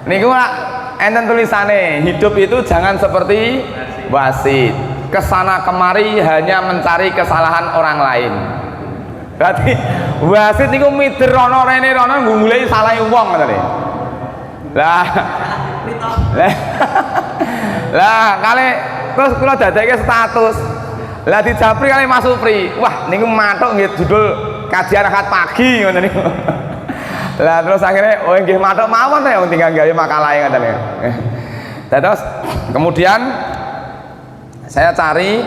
Niku enten tulisannya, hidup itu jangan seperti wasit, kesana kemari hanya mencari kesalahan orang lain. Berarti wasit niku mider rono rene rono nggulai salah wong ngoten. Lah lah kali terus kula dadekke status. Lah dijapri kali Mas Supri. Wah, niku matuk nggih judul kajian akad pagi ngoten niku. Lah terus akhirnya oh nggih matuk mawon ya tinggal gawe makalah ngoten niku. Terus kemudian saya cari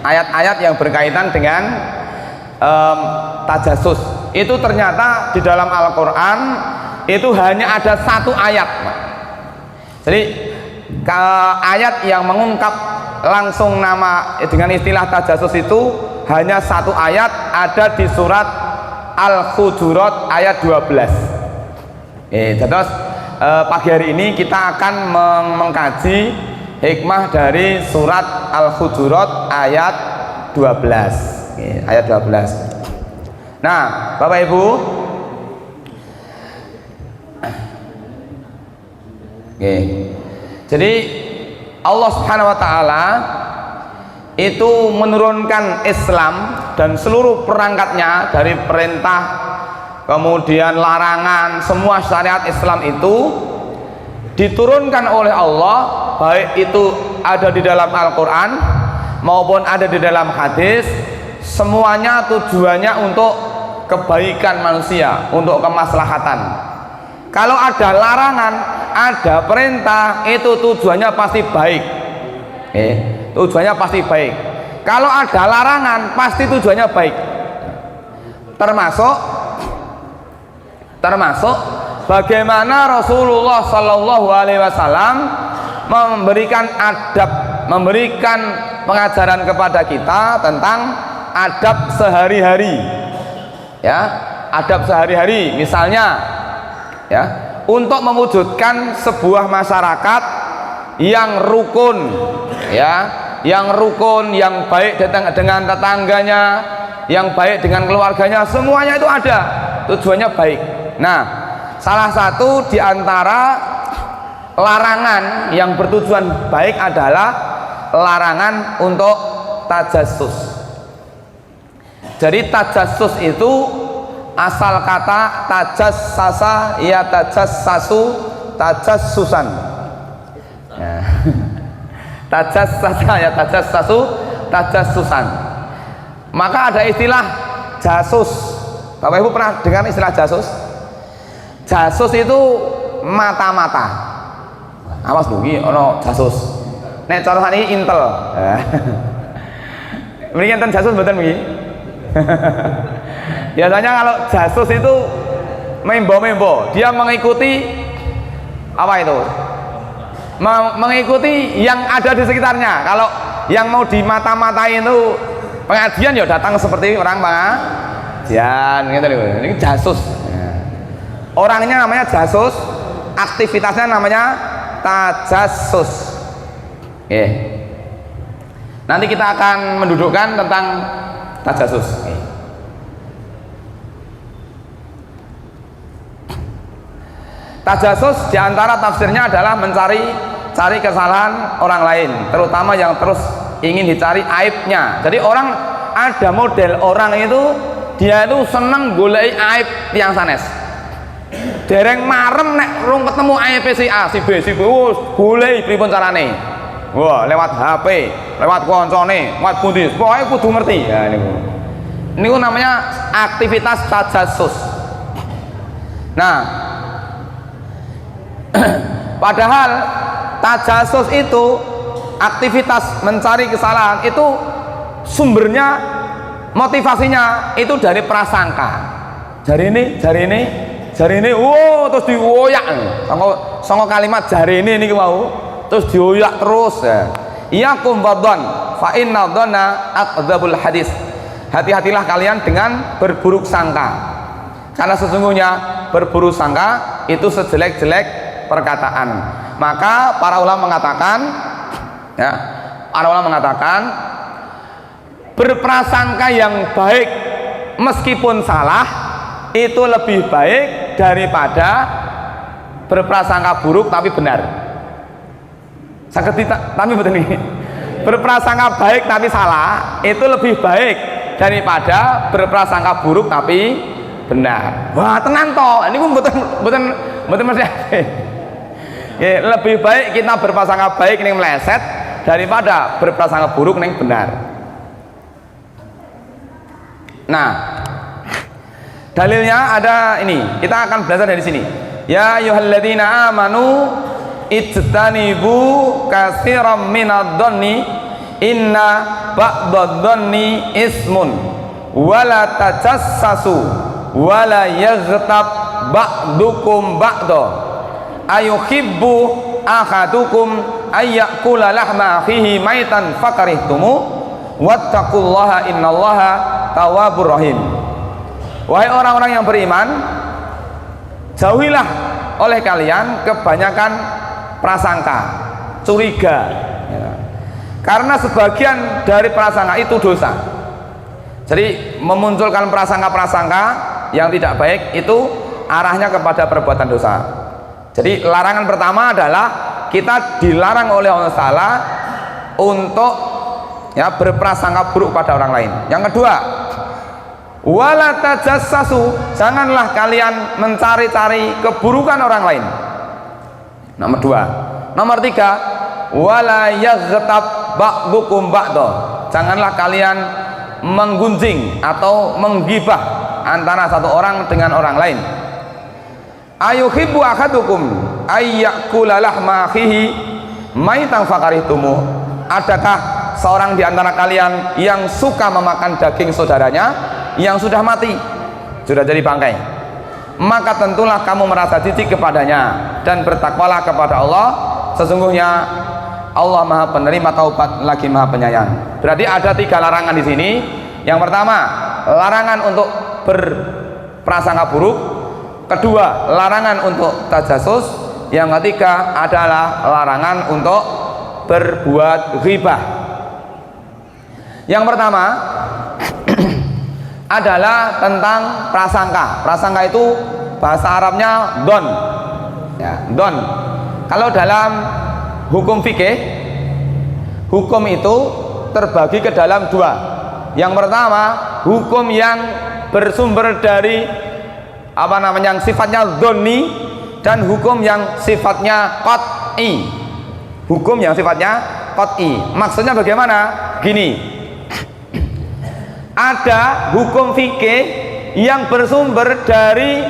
ayat-ayat yang berkaitan dengan tajasus. Itu ternyata di dalam Al-Qur'an itu hanya ada satu ayat. Jadi ayat yang mengungkap langsung nama dengan istilah tajasus itu hanya satu ayat, ada di surat Al-Hujurat ayat 12. Terus pagi hari ini kita akan mengkaji hikmah dari surat Al-Hujurat ayat 12. Ayat 12. Nah, Bapak Ibu, jadi Allah Subhanahu wa taala itu menurunkan Islam dan seluruh perangkatnya dari perintah kemudian larangan, semua syariat Islam itu diturunkan oleh Allah, baik itu ada di dalam Al-Qur'an maupun ada di dalam hadis, semuanya tujuannya untuk kebaikan manusia, untuk kemaslahatan. Kalau ada larangan, ada perintah, itu tujuannya pasti baik. Tujuannya pasti baik. Kalau ada larangan, pasti tujuannya baik. Termasuk bagaimana Rasulullah Shallallahu Alaihi Wasallam memberikan adab, memberikan pengajaran kepada kita tentang adab sehari-hari. Ya, adab sehari-hari, misalnya. Ya, untuk mewujudkan sebuah masyarakat yang rukun, ya, yang rukun, yang baik dengan tetangganya, yang baik dengan keluarganya, semuanya itu ada tujuannya baik. Nah, salah satu di antara larangan yang bertujuan baik adalah larangan untuk tajassus. Jadi tajassus itu asal kata tajassasa ya tajassasu tajassusan. Ya. Tajassasa ya tajassasu tajassusan. Maka ada istilah jasus. Bapak Ibu pernah dengar istilah jasus? Jasus itu mata-mata. Awas dugi ono jasus. Nek cara ini intel. Mending enten jasus mboten nggih. Biasanya kalau jasus itu membo-membo, dia mengikuti apa itu? Mengikuti yang ada di sekitarnya. Kalau yang mau dimata-matain itu pengajian ya datang seperti orang pengajian gitu loh. Ini jasus. Orangnya namanya jasus, aktivitasnya namanya tajassus. Nanti kita akan mendudukkan tentang tajassus. Tajasus diantara tafsirnya adalah mencari kesalahan orang lain, terutama yang terus ingin dicari aibnya. Jadi orang ada model orang itu dia itu seneng golek aib tiang sanes. Dereng marem nek rung ketemu aib si A, si B, golek pripun carane. Wah, lewat HP, lewat koncone, lewat pundi, pokoknya kudu ngerti. Ya niku namanya aktivitas tajasus. Nah, padahal tajasus itu aktivitas mencari kesalahan itu sumbernya, motivasinya itu dari prasangka. Jari ini, wow, terus dioyak. Sangka kalimat jari ini mau terus dioyak terus. Iyakum wadhan fa inna dhanna aqdzabul hadis. Hati-hatilah kalian dengan berburuk sangka, karena sesungguhnya berburuk sangka itu sejelek-jelek perkataan. Maka para ulama mengatakan berprasangka yang baik meskipun salah itu lebih baik daripada berprasangka buruk tapi benar. Sakit tapi betul nih. Berprasangka baik tapi salah itu lebih baik daripada berprasangka buruk tapi benar. Wah, tenan toh. Ini pun betul mesti. Ya, lebih baik kita berprasangka baik ning meleset daripada berprasangka buruk ning benar. Nah, dalilnya ada ini. Kita akan belajar dari sini. Ya ayyuhalladzina amanu ijtanibu katsiran minadh-dhanni inna ba'dadh-dhanni ismun wala tajassasu wala yaghtab ba'dukum ba'da ayuhibbu ahadukum ayyakula lahma akhihi maitan fakarihtumu wattaqullaha innallaha tawwabur rahim. Wahai orang-orang yang beriman, jauhilah oleh kalian kebanyakan prasangka, curiga ya. Karena sebagian dari prasangka itu dosa. Jadi memunculkan prasangka-prasangka yang tidak baik itu arahnya kepada perbuatan dosa. Jadi larangan pertama adalah kita dilarang oleh Allah Ta'ala untuk ya berprasangka buruk pada orang lain. Yang kedua, wala tajassasu, janganlah kalian mencari-cari keburukan orang lain. Nomor dua. Nomor tiga, wala yaghtab ba'dukum ba'da, janganlah kalian menggunjing atau menggibah antara satu orang dengan orang lain. Ayuhibbu ahadukum ayyakula lahma akhihi maitan fakarihtumu, adakah seorang di antara kalian yang suka memakan daging saudaranya yang sudah mati, sudah jadi bangkai? Maka tentulah kamu merasa jijik kepadanya dan bertakwalah kepada Allah, sesungguhnya Allah Maha Penerima Taubat lagi Maha Penyayang. Berarti ada 3 larangan di sini. Yang pertama, larangan untuk berprasangka buruk. Kedua, larangan untuk tajasus. Yang ketiga adalah larangan untuk berbuat ghibah. Yang pertama adalah tentang prasangka. Prasangka itu bahasa Arabnya don ya, don. Kalau dalam hukum fikih, hukum itu terbagi ke dalam 2. Yang pertama, hukum yang bersumber dari yang sifatnya dhonni, dan hukum yang sifatnya qat'i. Hukum yang sifatnya qat'i. Maksudnya bagaimana? Gini, ada hukum fikih yang bersumber dari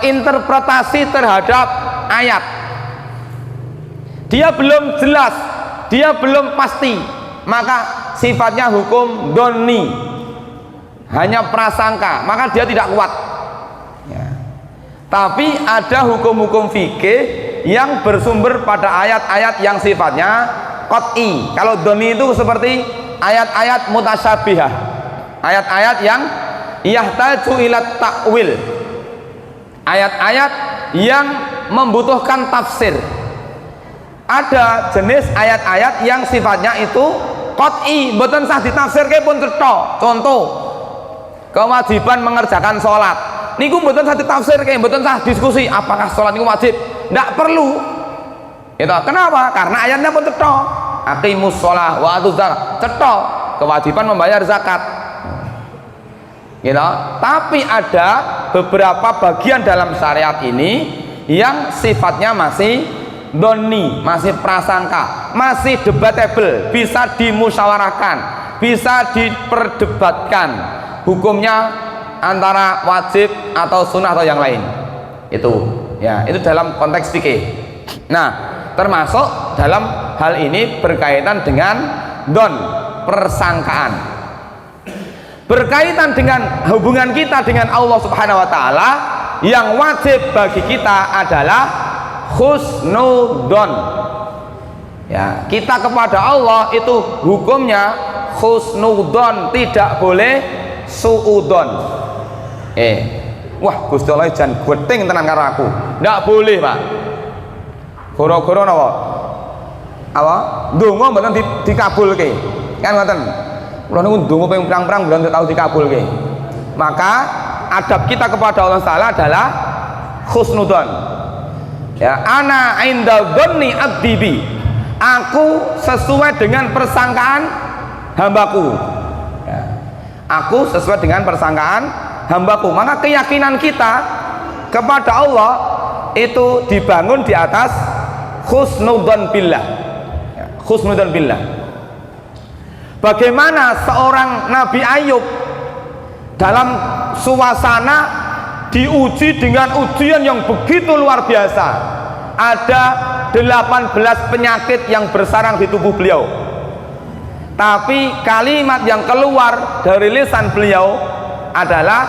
interpretasi terhadap ayat. Dia belum jelas, dia belum pasti, maka sifatnya hukum dhonni, hanya prasangka, maka dia tidak kuat ya. Tapi ada hukum-hukum fikih yang bersumber pada ayat-ayat yang sifatnya qat'i. Kalau dhonni itu seperti ayat-ayat mutasyabihah, ayat-ayat yang yahtaju ila ta'wil, ayat-ayat yang membutuhkan tafsir. Ada jenis ayat-ayat yang sifatnya itu qat'i, mboten sah ditafsirke pun cetha. Contoh, kewajiban mengerjakan sholat niku mboten sah ditafsirke, mboten sah diskusi apakah sholat niku wajib, ndak perlu itu. Kenapa? Karena ayatnya pun cetha, aqimus sholah wa atuz zakat, cetha kewajiban membayar zakat gitu. Tapi ada beberapa bagian dalam syariat ini yang sifatnya masih dhonni, masih prasangka, masih debatable, bisa dimusyawarahkan, bisa diperdebatkan hukumnya antara wajib atau sunnah atau yang lain. Itu ya, itu dalam konteks fikih. Nah, termasuk dalam hal ini berkaitan dengan don, persangkaan, berkaitan dengan hubungan kita dengan Allah Subhanahu wa Ta'ala. Yang wajib bagi kita adalah husnudon ya, kita kepada Allah itu hukumnya husnudon, tidak boleh suudon. Wah, Gusti Allah jan geting tenan karo aku, ndak boleh Pak. Goro-goro napa? Apa? Ndonga mboten dikabulke. Kan ngoten. Kula niku ndonga ping pirang-pirang mboten tau dikabulke. Maka adab kita kepada Allah Taala adalah husnudon. Ya, ana inda dzanni abdi bi. Aku sesuai dengan persangkaan hambaku. Ya. Aku sesuai dengan persangkaan hambaku. Maka keyakinan kita kepada Allah itu dibangun di atas husnudzan billah. Ya, husnudzan billah. Bagaimana seorang Nabi Ayub dalam suasana diuji dengan ujian yang begitu luar biasa. Ada 18 penyakit yang bersarang di tubuh beliau, tapi kalimat yang keluar dari lisan beliau adalah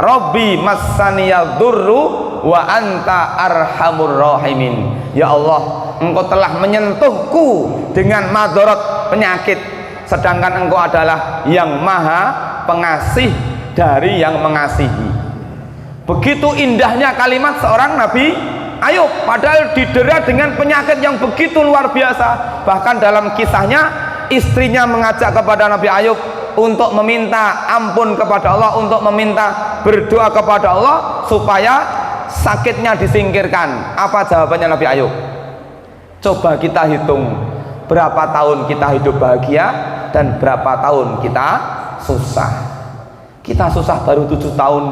Rabbi massaniyad durru wa anta arhamur rahimin. Ya Allah, engkau telah menyentuhku dengan madarat penyakit, sedangkan engkau adalah yang maha pengasih dari yang mengasihi. Begitu indahnya kalimat seorang Nabi Ayub, padahal didera dengan penyakit yang begitu luar biasa. Bahkan dalam kisahnya, istrinya mengajak kepada Nabi Ayub untuk meminta ampun kepada Allah, untuk meminta berdoa kepada Allah supaya sakitnya disingkirkan. Apa jawabannya Nabi Ayub? Coba kita hitung berapa tahun kita hidup bahagia dan berapa tahun kita susah. Kita susah baru 7 tahun,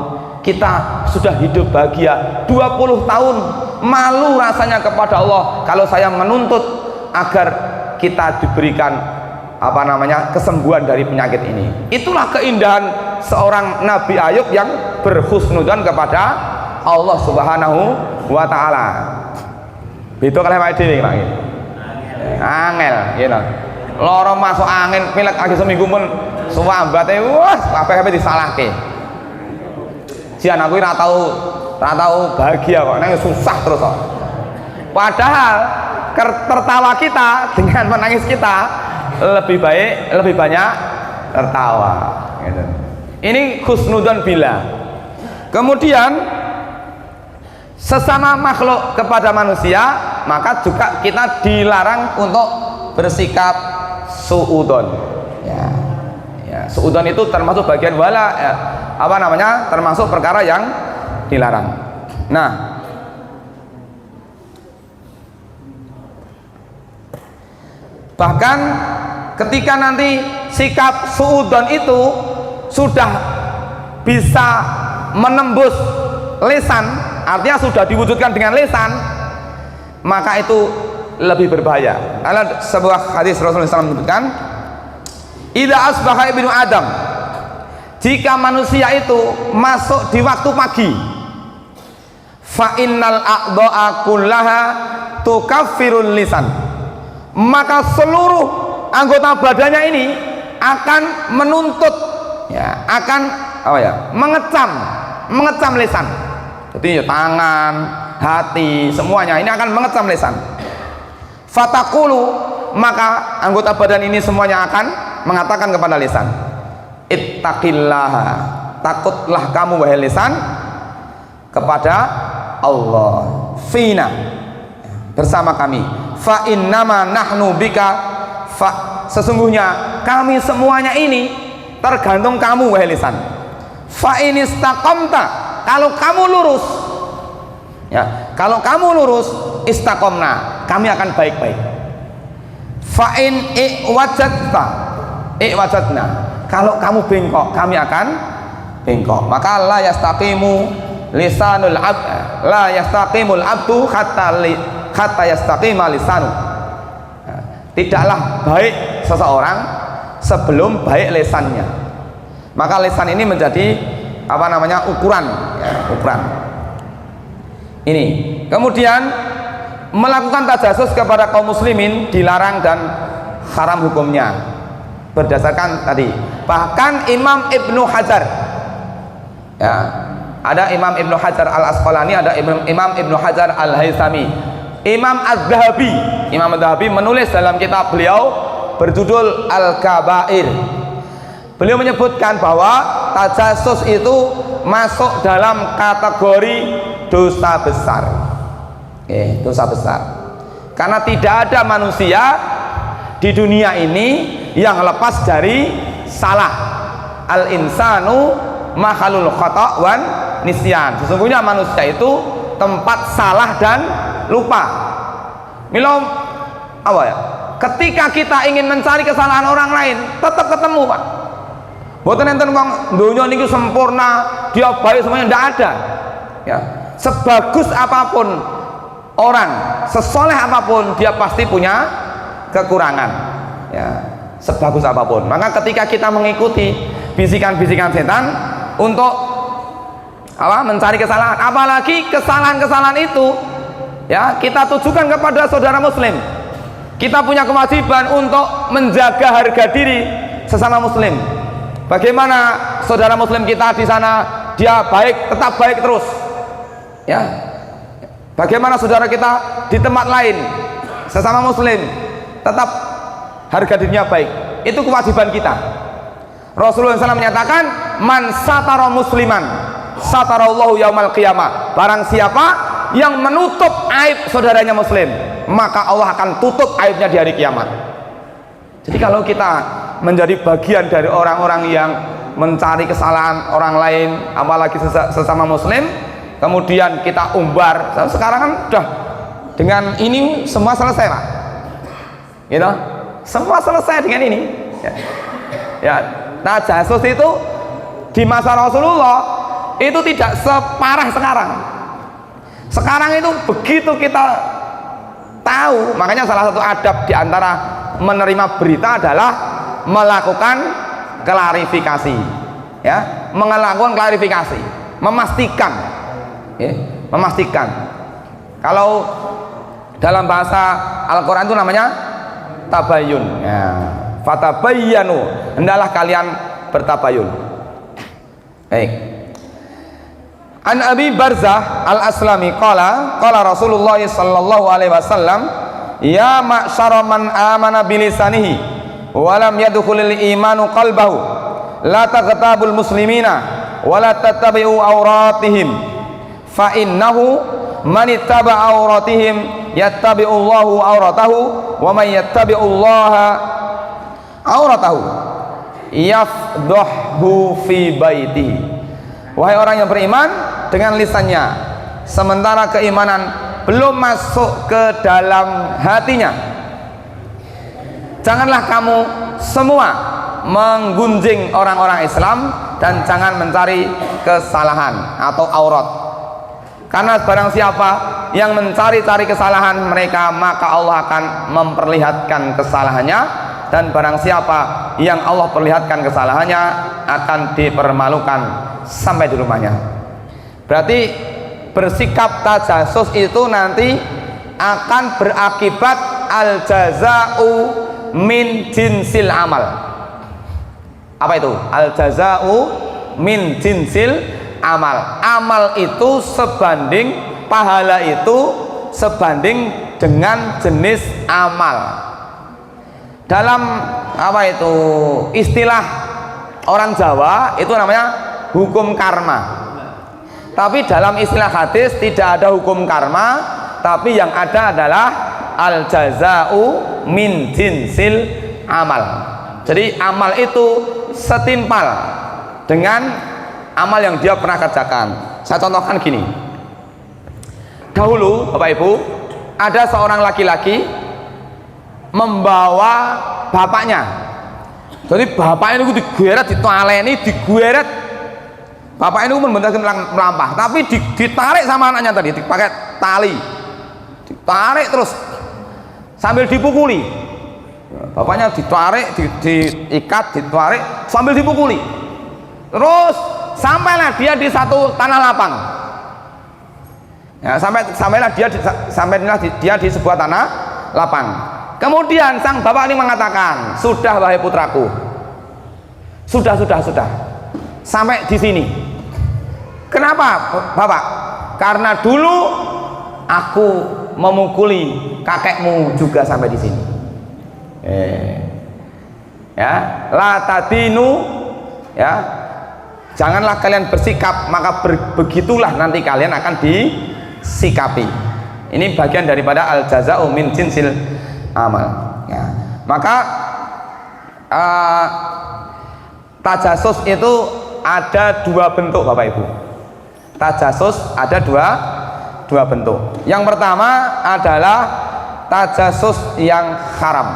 kita sudah hidup bahagia 20 tahun. Malu rasanya kepada Allah kalau saya menuntut agar kita diberikan kesembuhan dari penyakit ini. Itulah keindahan seorang Nabi Ayub yang berhusnudzan kepada Allah Subhanahu wa taala. Itu kalau Pak Dewi Pak. Angel, gitu. Loro masuk angin pilek lagi seminggu pun suwambate wah kabeh disalahke. Jian aku ora tahu bahagia kok, nangis susah terus kok. Padahal tertawa kita dengan menangis kita lebih banyak tertawa. Gitu. Ini husnudzan billah. Kemudian sesama makhluk kepada manusia, maka juga kita dilarang untuk bersikap suudzon. Ya, suudzon itu termasuk bagian wala, ya, termasuk perkara yang dilarang. Nah, bahkan ketika nanti sikap suudzon itu sudah bisa menembus lisan, artinya sudah diwujudkan dengan lisan, maka itu lebih berbahaya. Ada sebuah hadis Rasulullah SAW menyebutkan, idza asbaha ibnu Adam, jika manusia itu masuk di waktu pagi, fa innal a'dha'a kullaha tukaffirul lisan, maka seluruh anggota badannya ini akan menuntut, ya, akan mengecam lisan. Jadi ya, tangan, hati, semuanya ini akan mengecam lisan. Fatakulu, maka anggota badan ini semuanya akan mengatakan kepada lisan, ittaqillaha, takutlah kamu wahai lisan kepada Allah, fina, bersama kami, fa innama nahnu bika, sesungguhnya kami semuanya ini tergantung kamu wahai lisan. Fa in istaqamta, kalau kamu lurus, ya, kalau kamu lurus, istaqomna, kami akan baik-baik. Fa in i'wajadna, kalau kamu bengkok, kami akan bengkok. Maka la yastaqimu lisanul abd, la yastaqimul abdu hatta yastaqima lisanu. Tidaklah baik seseorang sebelum baik lisannya. Maka lisan ini menjadi ukuran, ya, ukuran. Ini. Kemudian melakukan tajasus kepada kaum muslimin dilarang dan haram hukumnya. Berdasarkan tadi, bahkan Imam Ibnu Hajar, ya, ada Imam Ibnu Hajar Al-Asqalani, ada Imam Ibnu Hajar Al-Haythami, Imam Az-Zahabi. Imam Az-Zahabi menulis dalam kitab beliau berjudul Al-Kabair. Beliau menyebutkan bahwa tajasus itu masuk dalam kategori dosa besar. Dosa besar. Karena tidak ada manusia di dunia ini yang lepas dari salah. Al-insanu makhalul khata' wan nisyan. Sesungguhnya manusia itu tempat salah dan lupa. Milo apa ya? Ketika kita ingin mencari kesalahan orang lain, tetap ketemu, Pak. Mboten enten wong donya niku sempurna, dia baik semuanya, ndak ada. Ya. Sebagus apapun orang, sesoleh apapun, dia pasti punya kekurangan. Ya. Sebagus apapun. Maka ketika kita mengikuti bisikan-bisikan setan untuk apa? Mencari kesalahan, apalagi kesalahan-kesalahan itu ya kita tujukan kepada saudara muslim. Kita punya kewajiban untuk menjaga harga diri sesama muslim. Bagaimana saudara muslim kita di sana dia baik, tetap baik terus. Ya. Bagaimana saudara kita di tempat lain sesama muslim tetap harga dirinya baik. Itu kewajiban kita. Rasulullah SAW menyatakan, man satara musliman satarallahu yaumal qiyamah. Barang siapa yang menutup aib saudaranya muslim, maka Allah akan tutup aibnya di hari kiamat. Jadi kalau kita menjadi bagian dari orang-orang yang mencari kesalahan orang lain, apalagi sesama muslim, kemudian kita umbar, sekarang kan udah dengan ini semua selesai, Pak. Gitu? Semua selesai dengan ini. Ya. Nah, jasus itu di masa Rasulullah itu tidak separah sekarang. Sekarang itu begitu kita tahu, makanya salah satu adab di antara menerima berita adalah melakukan klarifikasi, ya, melakukan klarifikasi, memastikan, ya, memastikan. Kalau dalam bahasa Al-Quran itu namanya tabayun, ya, fatabayyanu, hendaklah kalian bertabayun. Baik. An Abi Barzah Al-Aslami qala Rasulullah sallallahu alaihi wasallam, ya ma'syara man amana bilisanihi walam yadkhulul imanu qalbahu la taghtabul muslimina wala tattabi'u auratihim fa innahu man ittaba'a auratihim yattabi'ullahu auratahu wa man yattabi'ullaha auratahu yafdahhu fi baitihi. Wahai orang yang beriman dengan lisannya sementara keimanan belum masuk ke dalam hatinya, janganlah kamu semua menggunjing orang-orang Islam dan jangan mencari kesalahan atau aurat, karena barang siapa yang mencari-cari kesalahan mereka maka Allah akan memperlihatkan kesalahannya, dan barang siapa yang Allah perlihatkan kesalahannya akan dipermalukan sampai di rumahnya. Berarti bersikap tajasus itu nanti akan berakibat al jaza'u min jinsil amal. Apa itu? Al jaza'u min jinsil amal. Amal itu sebanding, pahala itu sebanding dengan jenis amal. Dalam apa itu istilah orang Jawa itu namanya hukum karma. Tapi dalam istilah hadis tidak ada hukum karma, tapi yang ada adalah al jaza'u min jinsil amal. Jadi amal itu setimpal dengan amal yang dia pernah kerjakan. Saya contohkan gini. Dahulu Bapak Ibu, ada seorang laki-laki membawa bapaknya. Jadi bapaknya itu digeret, ditualeni, digeret. Bapaknya itu membentangkan melampah, tapi ditarik sama anaknya tadi, dipakai tali, ditarik terus sambil dipukuli. Bapaknya ditarik, diikat, ditarik sambil dipukuli. Terus sampailah dia di satu tanah lapang. Ya, sampailah dia di sebuah tanah lapang. Kemudian sang bapak ini mengatakan, sudah wahai putraku, sudah, sampai di sini. Kenapa bapak? Karena dulu aku memukuli kakekmu juga sampai di sini. Ya, la tadinu, ya, janganlah kalian bersikap, maka begitulah nanti kalian akan disikapi. Ini bagian daripada al jaza'u min jinsil amal. Ya. Maka tajasus itu ada dua bentuk Bapak Ibu. Tajasus ada dua bentuk. Yang pertama adalah tajasus yang haram.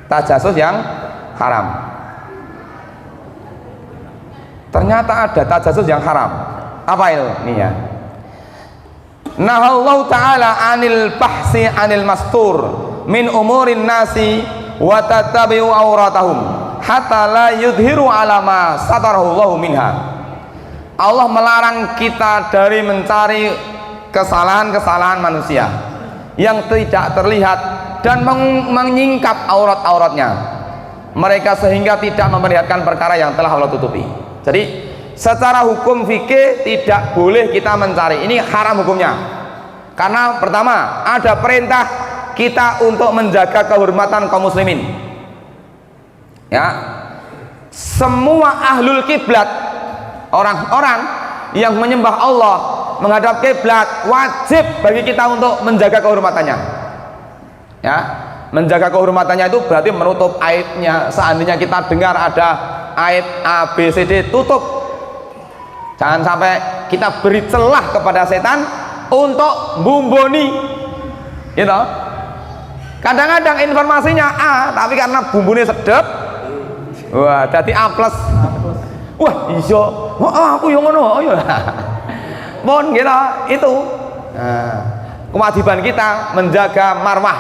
Tajasus yang haram. Ternyata ada tajasus yang haram. Apa itu? Nih ya. Nahallahu ta'ala anil bahsi anil mastur min umurin nasi wa tatabi'u auratahum hatta la yudhiru ala ma satarahullahu minha. Allah melarang kita dari mencari kesalahan-kesalahan manusia yang tidak terlihat dan menyingkap aurat-auratnya mereka sehingga tidak memperlihatkan perkara yang telah Allah tutupi. Jadi secara hukum fikih tidak boleh kita mencari, ini haram hukumnya. Karena pertama ada perintah kita untuk menjaga kehormatan kaum muslimin. Ya, semua ahlul kiblat, orang-orang yang menyembah Allah menghadap kiblat, wajib bagi kita untuk menjaga kehormatannya. Ya, menjaga kehormatannya itu berarti menutup aibnya. Seandainya kita dengar ada aib A, B, C, D, tutup. Jangan sampai kita beri celah kepada setan untuk bumboni, gitu. Kadang-kadang informasinya A, tapi karena bumbunya sedap, wah, jadi A plus. Wah, iya, aku yang ngono, iya. Pun gitu, itu. Nah, kewajiban kita menjaga marwah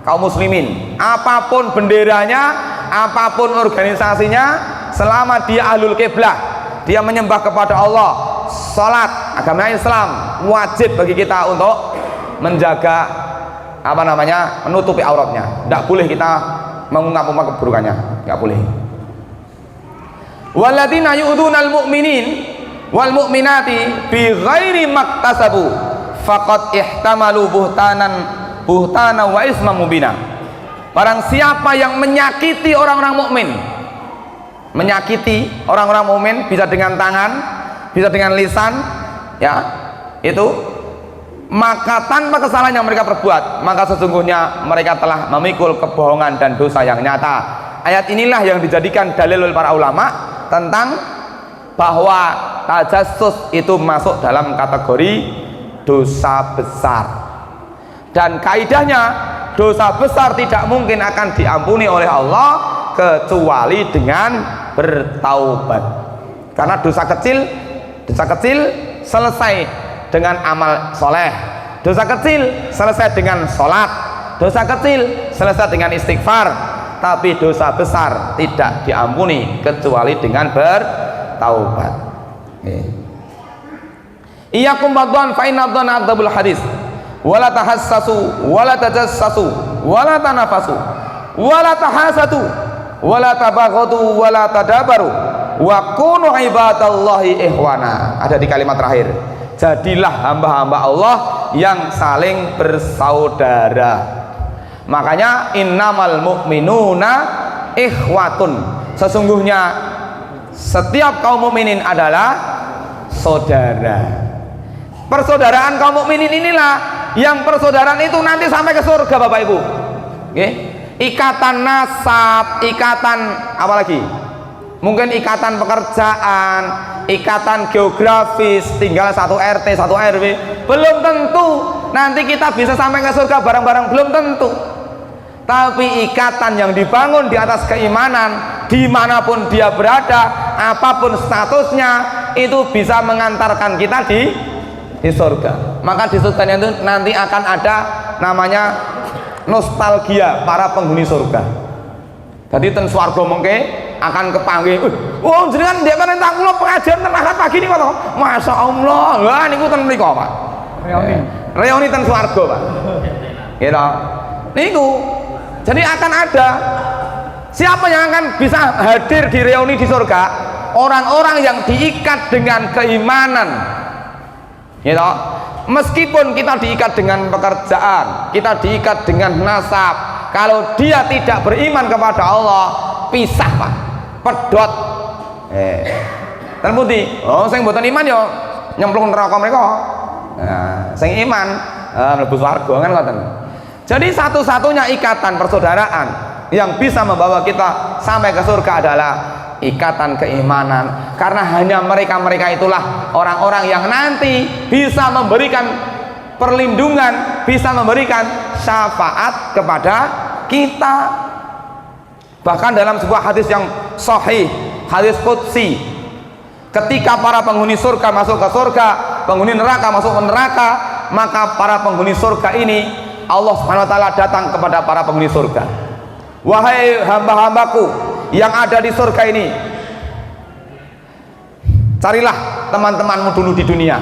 kaum muslimin. Apapun benderanya, apapun organisasinya, selama dia ahlul kiblah, dia menyembah kepada Allah, salat, agama Islam, wajib bagi kita untuk menjaga menutupi auratnya. Tidak boleh kita mengungkap-ungkap keburukannya, tidak boleh. Walladzina yu'dzunal mu'minin wal mu'minati bi ghairi maktasabu faqad ihtamalu buhtana wa isma mubina. Barang siapa yang menyakiti orang-orang mukmin, menyakiti orang-orang mukmin bisa dengan tangan, bisa dengan lisan, ya, itu, maka tanpa kesalahan yang mereka perbuat, maka sesungguhnya mereka telah memikul kebohongan dan dosa yang nyata. Ayat inilah yang dijadikan dalil oleh para ulama tentang bahwa tajassus itu masuk dalam kategori dosa besar. Dan kaidahnya, dosa besar tidak mungkin akan diampuni oleh Allah kecuali dengan bertaubat. Karena dosa kecil selesai dengan amal soleh, dosa kecil selesai dengan sholat, dosa kecil selesai dengan istighfar, tapi dosa besar tidak diampuni kecuali dengan bertaubat. Iyyakum wadhan fa inna dhanna adzabul hadis wala tahassasu wala tajassasu wala tanafasu wala tahasatu wala tabaghadu wala tadabaru wa kunu ibadallahi ikhwana. Ada di kalimat terakhir, jadilah hamba-hamba Allah yang saling bersaudara. Makanya innamal mu'minuna ikhwatun, sesungguhnya setiap kaum mukminin adalah saudara. Persaudaraan kaum mukminin inilah yang persaudaraan itu nanti sampai ke surga, Bapak Ibu. Okay? Ikatan nasab, ikatan apa lagi? Mungkin ikatan pekerjaan, ikatan geografis, tinggal satu RT, satu RW, belum tentu nanti kita bisa sampai ke surga bareng-bareng, belum tentu. Tapi ikatan yang dibangun di atas keimanan, dimanapun dia berada, apapun statusnya, itu bisa mengantarkan kita di surga. Maka di surga itu nanti akan ada namanya nostalgia para penghuni surga. Jadi ten swarga mengke akan kepanggih, oh jenengan ndek perintah kula pengajian ten Ahad pagi niku to. Masyaallah. Lah niku ten mriku, Pak. Reuni ten swarga, Pak. Gitu. Niku. Jadi akan ada siapa yang akan bisa hadir di reuni di surga? Orang-orang yang diikat dengan keimanan. Gitu. Meskipun kita diikat dengan pekerjaan, kita diikat dengan nasab, kalau dia tidak beriman kepada Allah, pisah, Pak. Pedot. Dan putih. Oh, sing mboten iman yo nyemplung neraka mereka. Nah, sing iman mlebu swarga kan ngoten. Jadi satu-satunya ikatan persaudaraan yang bisa membawa kita sampai ke surga adalah ikatan keimanan, karena hanya mereka-mereka itulah orang-orang yang nanti bisa memberikan perlindungan, bisa memberikan syafaat kepada kita. Bahkan dalam sebuah hadis yang sahih, hadis qudsi, ketika para penghuni surga masuk ke surga, penghuni neraka masuk ke neraka, maka para penghuni surga ini Allah Subhanahu wa taala datang kepada para penghuni surga, wahai hamba-hambaku yang ada di surga ini, carilah teman-temanmu dulu di dunia.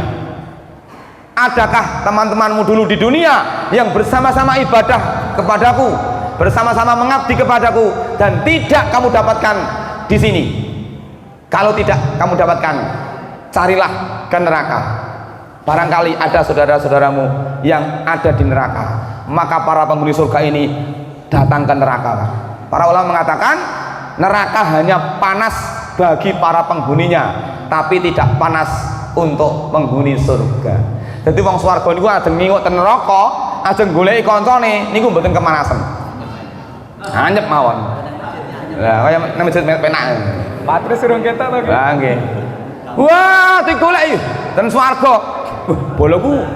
Adakah teman-temanmu dulu di dunia yang bersama-sama ibadah kepadaku, bersama-sama mengabdi kepadaku, dan tidak kamu dapatkan di sini? Kalau tidak kamu dapatkan, carilah ke neraka. Barangkali ada saudara-saudaramu yang ada di neraka. Maka para penghuni surga ini datang ke neraka. Para ulama mengatakan neraka hanya panas bagi para penghuninya, tapi tidak panas untuk penghuni surga. Jadi wong swarga niku ajeng nginguk ten neraka, ajeng goleki kancane niku mboten kemanasan. Anyep mawon. Lah kaya nang masjid penak. Patres urung ketok to. Lah nggih. Wah, digoleki ten swarga. Boloku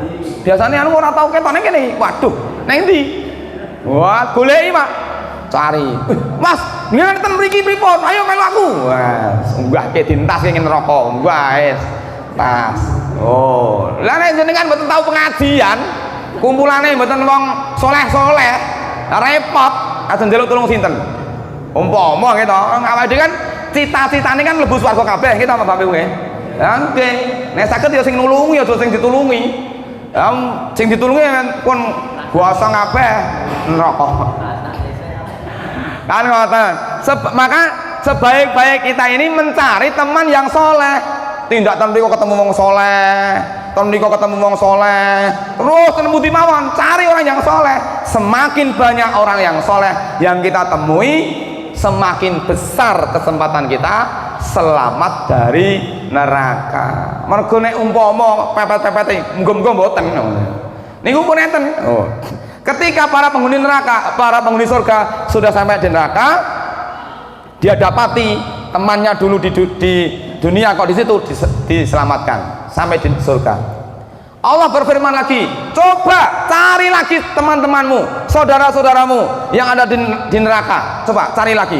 biasanya anu ora tau ketok ning kene. Waduh, nang ndi? Wah, goleki, Pak. Cari. Mas, ngene ten mriki pripun? Ayo melu aku. Wah, unggah ke dintas ning neraka. Unggah wis. Tas. Oh, lah nek jenengan mboten tahu pengajian, kumpulane mboten wong soleh-soleh, repot. Ajeng njaluk tulung sinten? Umpama gitu, awake dhewe kan cita-citane kan mlebu swarga kabeh kita Bapak Ibu nggih. Lah nggih, nek saged ya sing nulungi aja sing ditulungi. Sing ditulungi pun gosong kabeh neraka. Kan ngoten. Maka sebaik-baik kita ini mencari teman yang soleh. Tindak ten mriko ketemu wong soleh, ten mriko ketemu wong soleh, terus ten pundi mawon cari orang yang soleh. Semakin banyak orang yang soleh yang kita temui, semakin besar kesempatan kita selamat dari neraka. Mergo nek umpama pepet-pepete muga-muga mboten niku pun enten. Oh. Ketika para penghuni neraka, para penghuni surga sudah sampai di neraka, dia dapati temannya dulu di dunia kok di situ diselamatkan sampai di surga. Allah berfirman lagi, coba cari lagi teman-temanmu, saudara-saudaramu yang ada di neraka, coba cari lagi.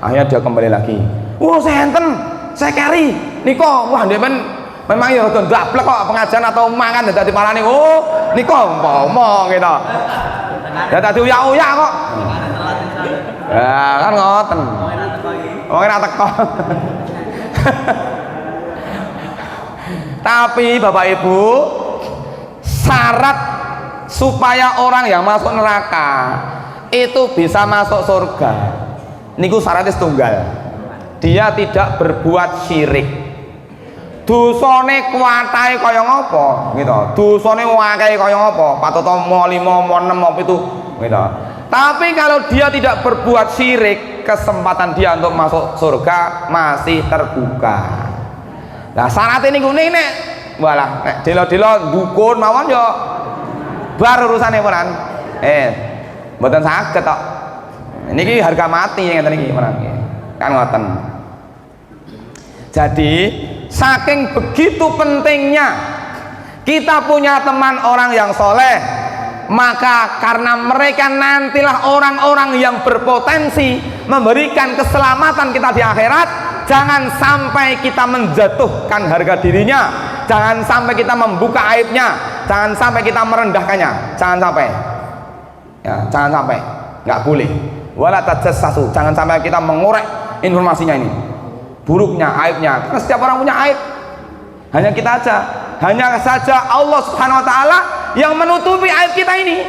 Akhirnya dia kembali lagi. Wah, saya enten, saya carry niko, wah dia memang ya rada ndablek kok pengajian atau mangan dadi parani. Oh niko ngomong gitu ya tadi uyak-uyak kok ya kan ngoten wong ora teko. Tapi Bapak Ibu, syarat supaya orang yang masuk neraka itu bisa masuk surga niku syaratnya tunggal, dia tidak berbuat syirik. Dosane kuwatahe kaya ngapa gitu, dosane wae kaya ngapa, patoto mo 5 mo 6 apa itu gitu. Tapi kalau dia tidak berbuat syirik, kesempatan dia untuk masuk surga masih terbuka. Nah syarat ini kuning nek walah nek delo-delo dukun mawon yo bar urusane peran mboten saged tok. Niki harga mati ngeten iki menan kan ngoten. Jadi saking begitu pentingnya kita punya teman orang yang soleh, maka karena mereka nantilah orang-orang yang berpotensi memberikan keselamatan kita di akhirat, jangan sampai kita menjatuhkan harga dirinya, jangan sampai kita membuka aibnya, jangan sampai kita merendahkannya, jangan sampai ya, jangan sampai, nggak boleh. Wala tajassasu, jangan sampai kita mengorek informasinya ini, buruknya, aibnya, karena setiap orang punya aib. Hanya kita hanya saja Allah Subhanahu wa taala yang menutupi aib kita ini.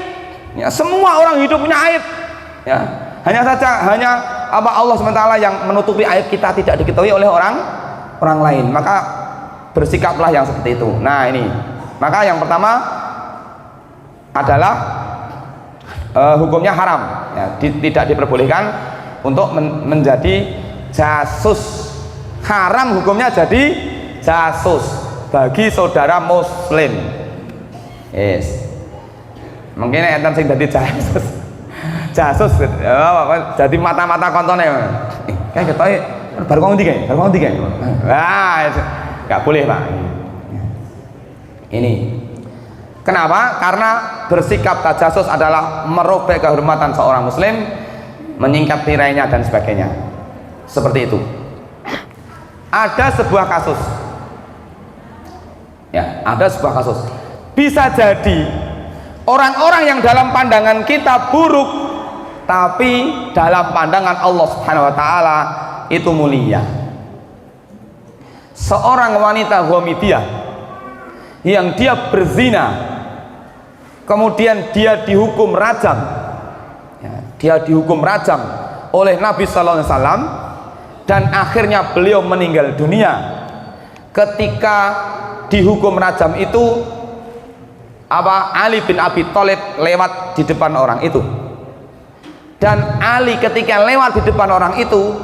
Ya, semua orang hidup punya aib. Ya, hanya Allah Subhanahu wa taala yang menutupi aib kita, tidak diketahui oleh orang lain. Maka bersikaplah yang seperti itu. Nah, ini. Maka yang pertama adalah hukumnya haram. Ya, tidak diperbolehkan untuk menjadi jasus. Haram hukumnya jadi jasus bagi saudara muslim. Yes. Mungkin enten sing dadi jasus. Jasus jadi mata-mata kontone. Kayak ketoke baru ngomong tiga. Wah, nggak boleh Pak. Ini kenapa? Karena bersikap tajasus adalah merobek kehormatan seorang muslim, menyingkap tirainya dan sebagainya. Seperti itu. Ada sebuah kasus. Ya, ada sebuah kasus. Bisa jadi orang-orang yang dalam pandangan kita buruk, tapi dalam pandangan Allah Subhanahu wa taala itu mulia. Seorang wanita Ghamidiyah yang dia berzina, kemudian dia dihukum rajam. Ya, dia dihukum rajam oleh Nabi sallallahu alaihi wasallam dan akhirnya beliau meninggal dunia. Ketika dihukum rajam itu Ali bin Abi Thalib lewat di depan orang itu, dan Ali ketika lewat di depan orang itu,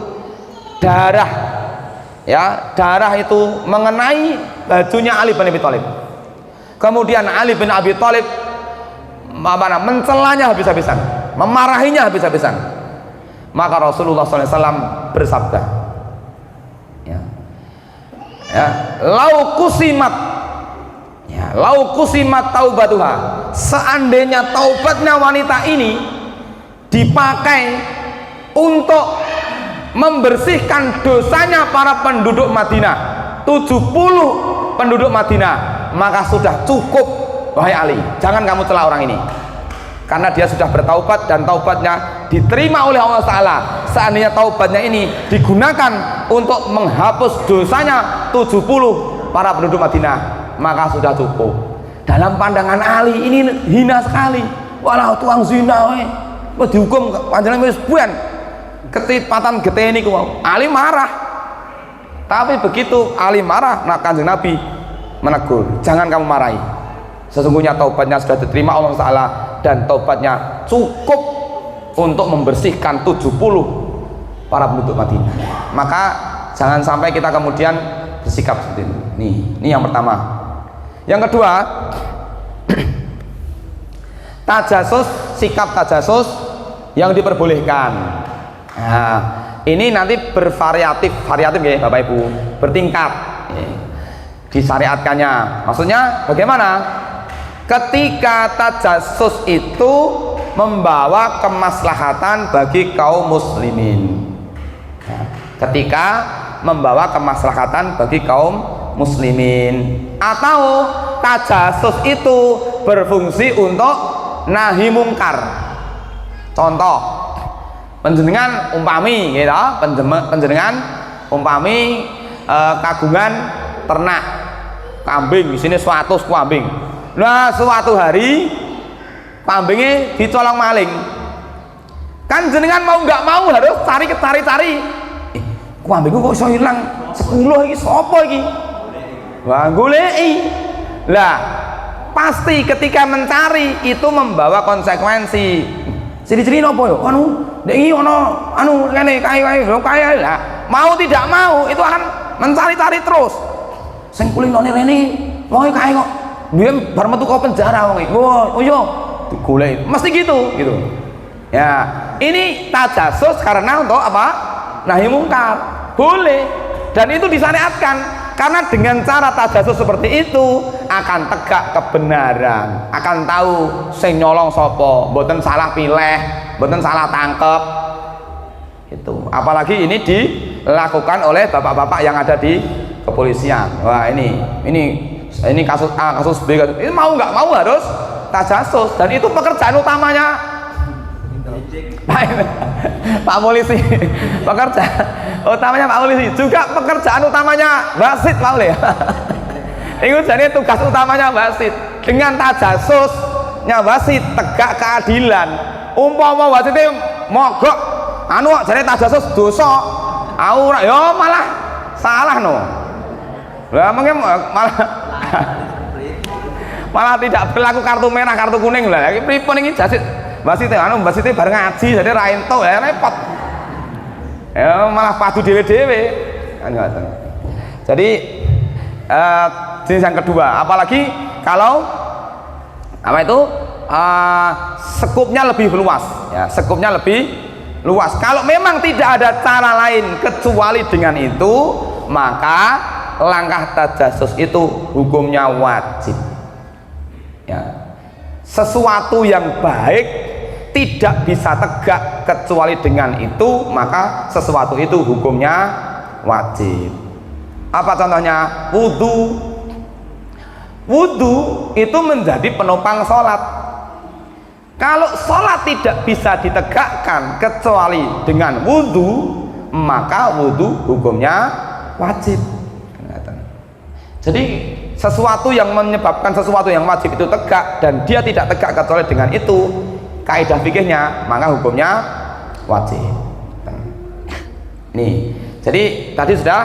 darah itu mengenai bajunya Ali bin Abi Thalib. Kemudian Ali bin Abi Thalib mencelanya habis-habisan, memarahinya habis-habisan. Maka Rasulullah SAW bersabda, lau kusimat taubatuha, seandainya taubatnya wanita ini dipakai untuk membersihkan dosanya para penduduk Madinah, 70 penduduk Madinah, maka sudah cukup. Wahai Ali, jangan kamu celah orang ini, karena dia sudah bertaubat dan taubatnya diterima oleh Allah Ta'ala. Seandainya taubatnya ini digunakan untuk menghapus dosanya 70 para penduduk Madinah, maka sudah cukup. Dalam pandangan Ali ini hina sekali. Walau tuang zina dihukum panjenengan wis buan ketipatan geteni ku. Ali marah. Tapi begitu Ali marah, nah Kanjeng Nabi menegur, jangan kamu marahi. Sesungguhnya taubatnya sudah diterima Allah Ta'ala dan taubatnya cukup untuk membersihkan 70 para penduduk Madinah. Maka jangan sampai kita kemudian bersikap seperti ini. Ini yang pertama. Yang kedua, tajasus, sikap tajasus yang diperbolehkan. Nah, ini nanti variatif ya Bapak Ibu, bertingkat disyariatkannya. Maksudnya bagaimana? Ketika tajasus itu membawa kemaslahatan bagi kaum muslimin. Ketika membawa kemaslahatan bagi kaum muslimin, atau tajasus itu berfungsi untuk nahi mungkar. Contoh, panjenengan umpami gitu, panjenengan umpami kagungan ternak kambing, di sini 100 kambing. Nah, suatu hari kambingnya dicolong maling. Kan jenengan mau nggak mau harus cari. Kambingku kok iso hilang 10 iki, sapa iki? Wah, goleki. Lah, pasti ketika mencari itu membawa konsekuensi. Ciri-ciri napa yo? Nek iki ono ngene kae lah. Mau tidak mau itu akan mencari-cari terus. Sing kulinone rene wong kae kok dia bar metu ke penjara wong iki. Oh iya, digoleki. Mesti gitu. Ya, ini tajasus karena untuk apa? Nahi mungkar. Boleh, dan itu disyariatkan karena dengan cara tajasus seperti itu akan tegak kebenaran, akan tahu sing nyolong sapa, mboten salah pilih, mboten salah tangkep. Itu apalagi ini dilakukan oleh bapak-bapak yang ada di kepolisian. Wah, ini kasus A, kasus B, ini mau nggak mau harus tajasus, dan itu pekerjaan utamanya Pak Polisi. Pekerjaan utamanya Pak Polisi, juga pekerjaan utamanya wasit Pak Polisi. Itu jadi tugas utamanya wasit. Dengan tajasusnya wasit tegak keadilan. Umpama wasitnya mogok jadi tajasus dosa, ya malah salah no. Lah mungkin malah tidak berlaku kartu merah, kartu kuning lah. Iki pripun iki jasit wasite bareng ngaji jadi ra entuk ya repot. Ya malah padu dhewe-dhewe. Kan ngoten. Jadi jenis yang kedua, apalagi kalau apa itu sekupnya lebih luas ya, sekupnya lebih luas. Kalau memang tidak ada cara lain kecuali dengan itu, maka langkah tajasus itu hukumnya wajib. Ya. Sesuatu yang baik tidak bisa tegak kecuali dengan itu, maka sesuatu itu hukumnya wajib. Apa contohnya? Wudhu. Wudhu itu menjadi penopang sholat. Kalau sholat tidak bisa ditegakkan kecuali dengan wudhu, maka wudhu hukumnya wajib. Jadi sesuatu yang menyebabkan sesuatu yang wajib itu tegak dan dia tidak tegak kecuali dengan itu, kaidah fikihnya, maka hukumnya wajib. Nih, jadi tadi sudah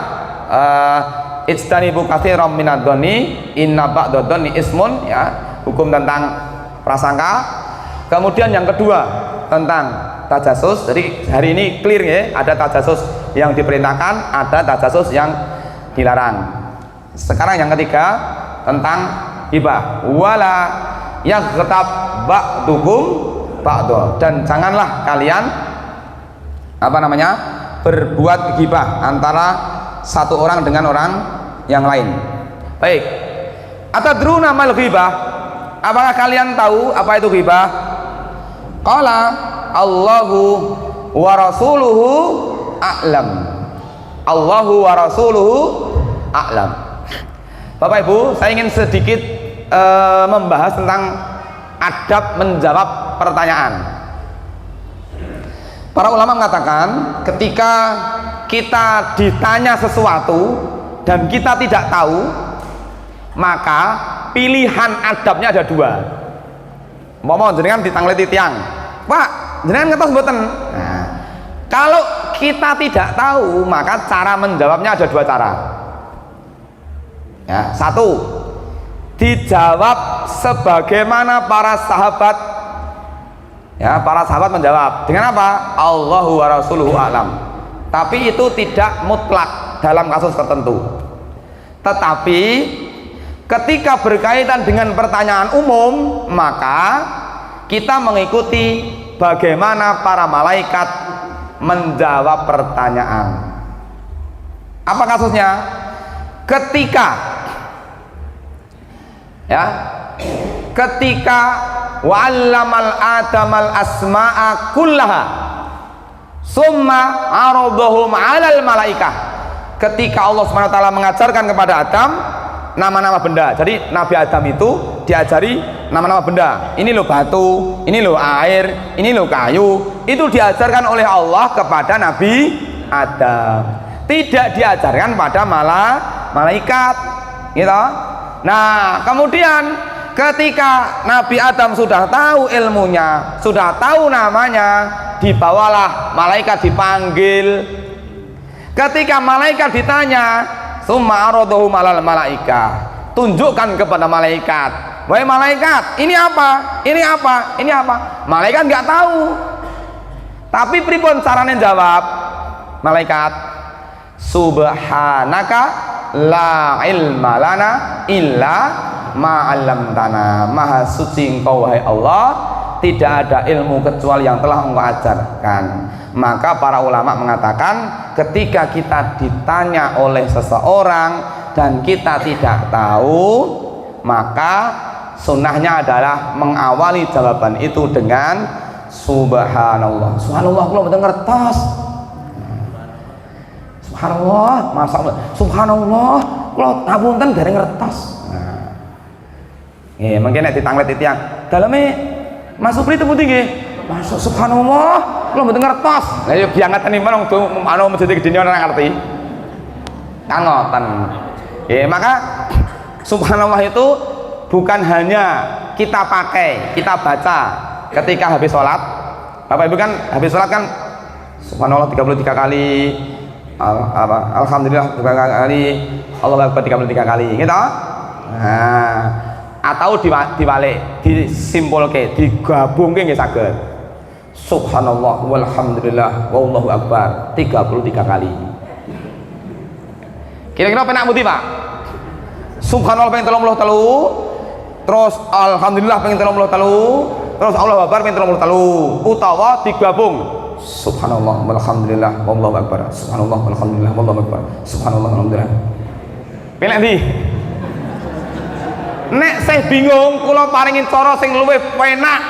ijtanibu katsiran minadh-dhanni inna ba'dadh-dhanni ismun, ya, hukum tentang prasangka. Kemudian yang kedua tentang tajasus. Jadi hari ini clear ya, ada tajasus yang diperintahkan, ada tajasus yang dilarang. Sekarang yang ketiga tentang hibah. Wala yaghtab ba'dukum ba'dha, dan janganlah kalian berbuat hibah antara satu orang dengan orang yang lain. Baik. Atadruna mal ghibah? Apakah kalian tahu apa itu ghibah? Qala Allahu wa rasuluhu a'lam. Allahu wa rasuluhu a'lam. Bapak Ibu, saya ingin sedikit membahas tentang adab menjawab pertanyaan. Para ulama mengatakan ketika kita ditanya sesuatu dan kita tidak tahu, maka pilihan adabnya ada dua. Mau jenengan ditangleti tiang, Pak, jenengan ngetos mboten? Nah, kalau kita tidak tahu, maka cara menjawabnya ada dua cara. Ya, satu, dijawab sebagaimana para sahabat. Ya, para sahabat menjawab dengan apa? Allahu wa rasuluhu a'lam. Tapi itu tidak mutlak dalam kasus tertentu. Tetapi ketika berkaitan dengan pertanyaan umum, maka kita mengikuti bagaimana para malaikat menjawab pertanyaan. Apa kasusnya? Ketika wa'allamal adamal asma'a kullaha summa aradahum 'alal malaikah. Ketika Allah SWT mengajarkan kepada Adam nama-nama benda. Jadi Nabi Adam itu diajari nama-nama benda. Ini loh batu, ini loh air, ini loh kayu. Itu diajarkan oleh Allah kepada Nabi Adam. Tidak diajarkan pada malaikat, gitu. Nah, kemudian ketika Nabi Adam sudah tahu ilmunya, sudah tahu namanya, dibawalah malaikat dipanggil. Ketika malaikat ditanya, summa aradahum 'alal malaikah, tunjukkan kepada malaikat, wahai malaikat, ini apa? Ini apa? Ini apa? Malaikat nggak tahu. Tapi pripun carane jawab? Malaikat, subhanaka la ilma lana illa ma 'allamtana. Maha suci Engkau wahai Allah, tidak ada ilmu kecuali yang telah Engkau ajarkan. Maka para ulama mengatakan ketika kita ditanya oleh seseorang dan kita tidak tahu, maka sunnahnya adalah mengawali jawaban itu dengan subhanallah. Subhanallah, kalau betul ngertos. Subhanallah, masa Allah. Subhanallah, kalau ngapunten dari ngertos. Nah, mungkin nek ditanglet itu yang dalamnya Mas Supri itu putih nggih. Masuk subhanallah, kalau betul ngertos. Nah, yo biangat nih menung tuh anu masjid gede orang ngerti. Kan ngoten. Maka subhanallah itu bukan hanya kita pakai, kita baca ketika habis sholat. Bapak Ibu kan habis sholat kan subhanallah 33 kali, alhamdulillah 3 kali, Allahu akbar 33 kali, gitu. Nah, atau dibalik, disimpulke, digabungke nggih saged. Subhanallah walhamdulillah wallahu akbar 33 kali. Kira-kira penak pundi, Pak? Subhanallah ping 33, terus alhamdulillah ping 33, terus Allahu akbar ping 33, utawa digabung subhanallah walhamdulillah wallahu akbar, subhanallah walhamdulillah wallahu akbar, subhanallah walhamdulillah. Pilih ndi? Nek saya bingung, kula paringin cara sing luwih penak.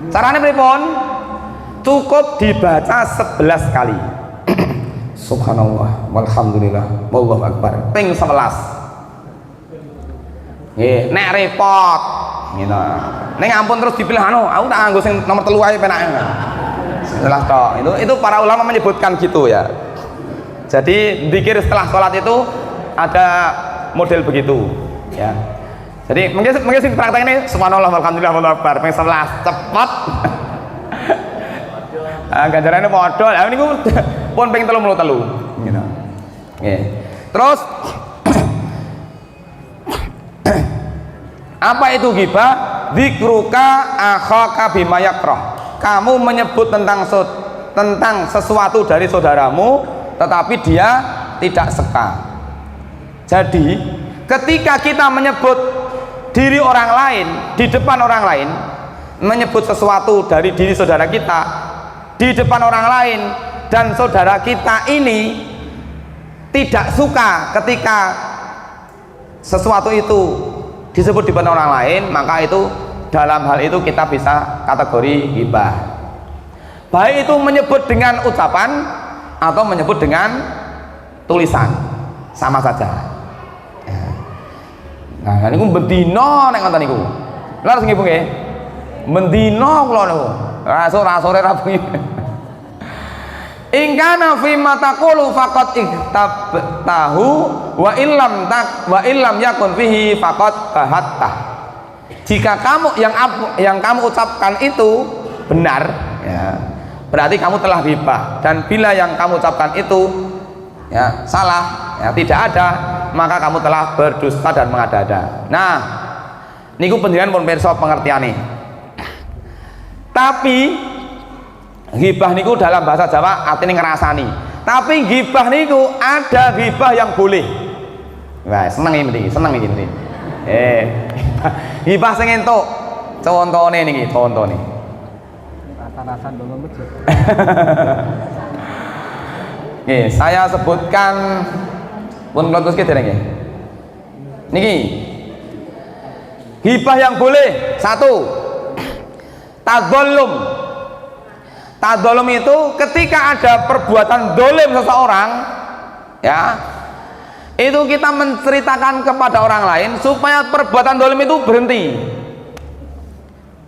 Carane pripun? Cukup dibaca 11 kali. Subhanallah walhamdulillah wallahu akbar ping 11. Nggih, nek repot gitu. Nek ampun terus dipilih aku tak nganggo sing nomor 3 ae penake. Jelas toh. Itu para ulama menyebutkan gitu ya. Jadi zikir setelah sholat itu ada model begitu ya. Jadi mungkin sing praktek ini subhanallah walhamdulillah wallahu akbar ping 11 cepet. Ganjarannya modal, ini pun pengen telu gitu. Nggih. Terus apa itu ghibah? Dzikruka akhaka bima yakrah. Kamu menyebut tentang sesuatu dari saudaramu tetapi dia tidak suka. Jadi ketika kita menyebut diri orang lain di depan orang lain, menyebut sesuatu dari diri saudara kita di depan orang lain dan saudara kita ini tidak suka ketika sesuatu itu disebut di depan orang lain, maka itu dalam hal itu kita bisa kategori ghibah. Baik itu menyebut dengan ucapan atau menyebut dengan tulisan, sama saja. Nah, niku bendina nek ngoten niku. Lha harus nggih Bu nggih. Bendina kula niku. Sore ra bengi. In kana fi ma taqulu faqad iktabtahu wa illam yakun fihi faqad bahatta. Jika kamu yang kamu ucapkan itu benar ya, berarti kamu telah ghibah, dan bila yang kamu ucapkan itu ya salah ya, tidak ada, maka kamu telah berdusta dan mengada-ada. Nah niku penjenengan pun pirsa pengertiane. Tapi ghibah niku dalam bahasa Jawa artinya ngerasani. Tapi ghibah niku ada ghibah yang boleh. Wah, seneng iki, seneng iki. Ghibah sing entuk contone niki, contone. Rasa-rasan dulu masjid. Nggih, saya sebutkan pun kula tuliske dereng nggih. Niki. Ghibah yang boleh, 1. Tadzallum. Tadzallum itu ketika ada perbuatan dolim seseorang ya, itu kita menceritakan kepada orang lain supaya perbuatan dolim itu berhenti.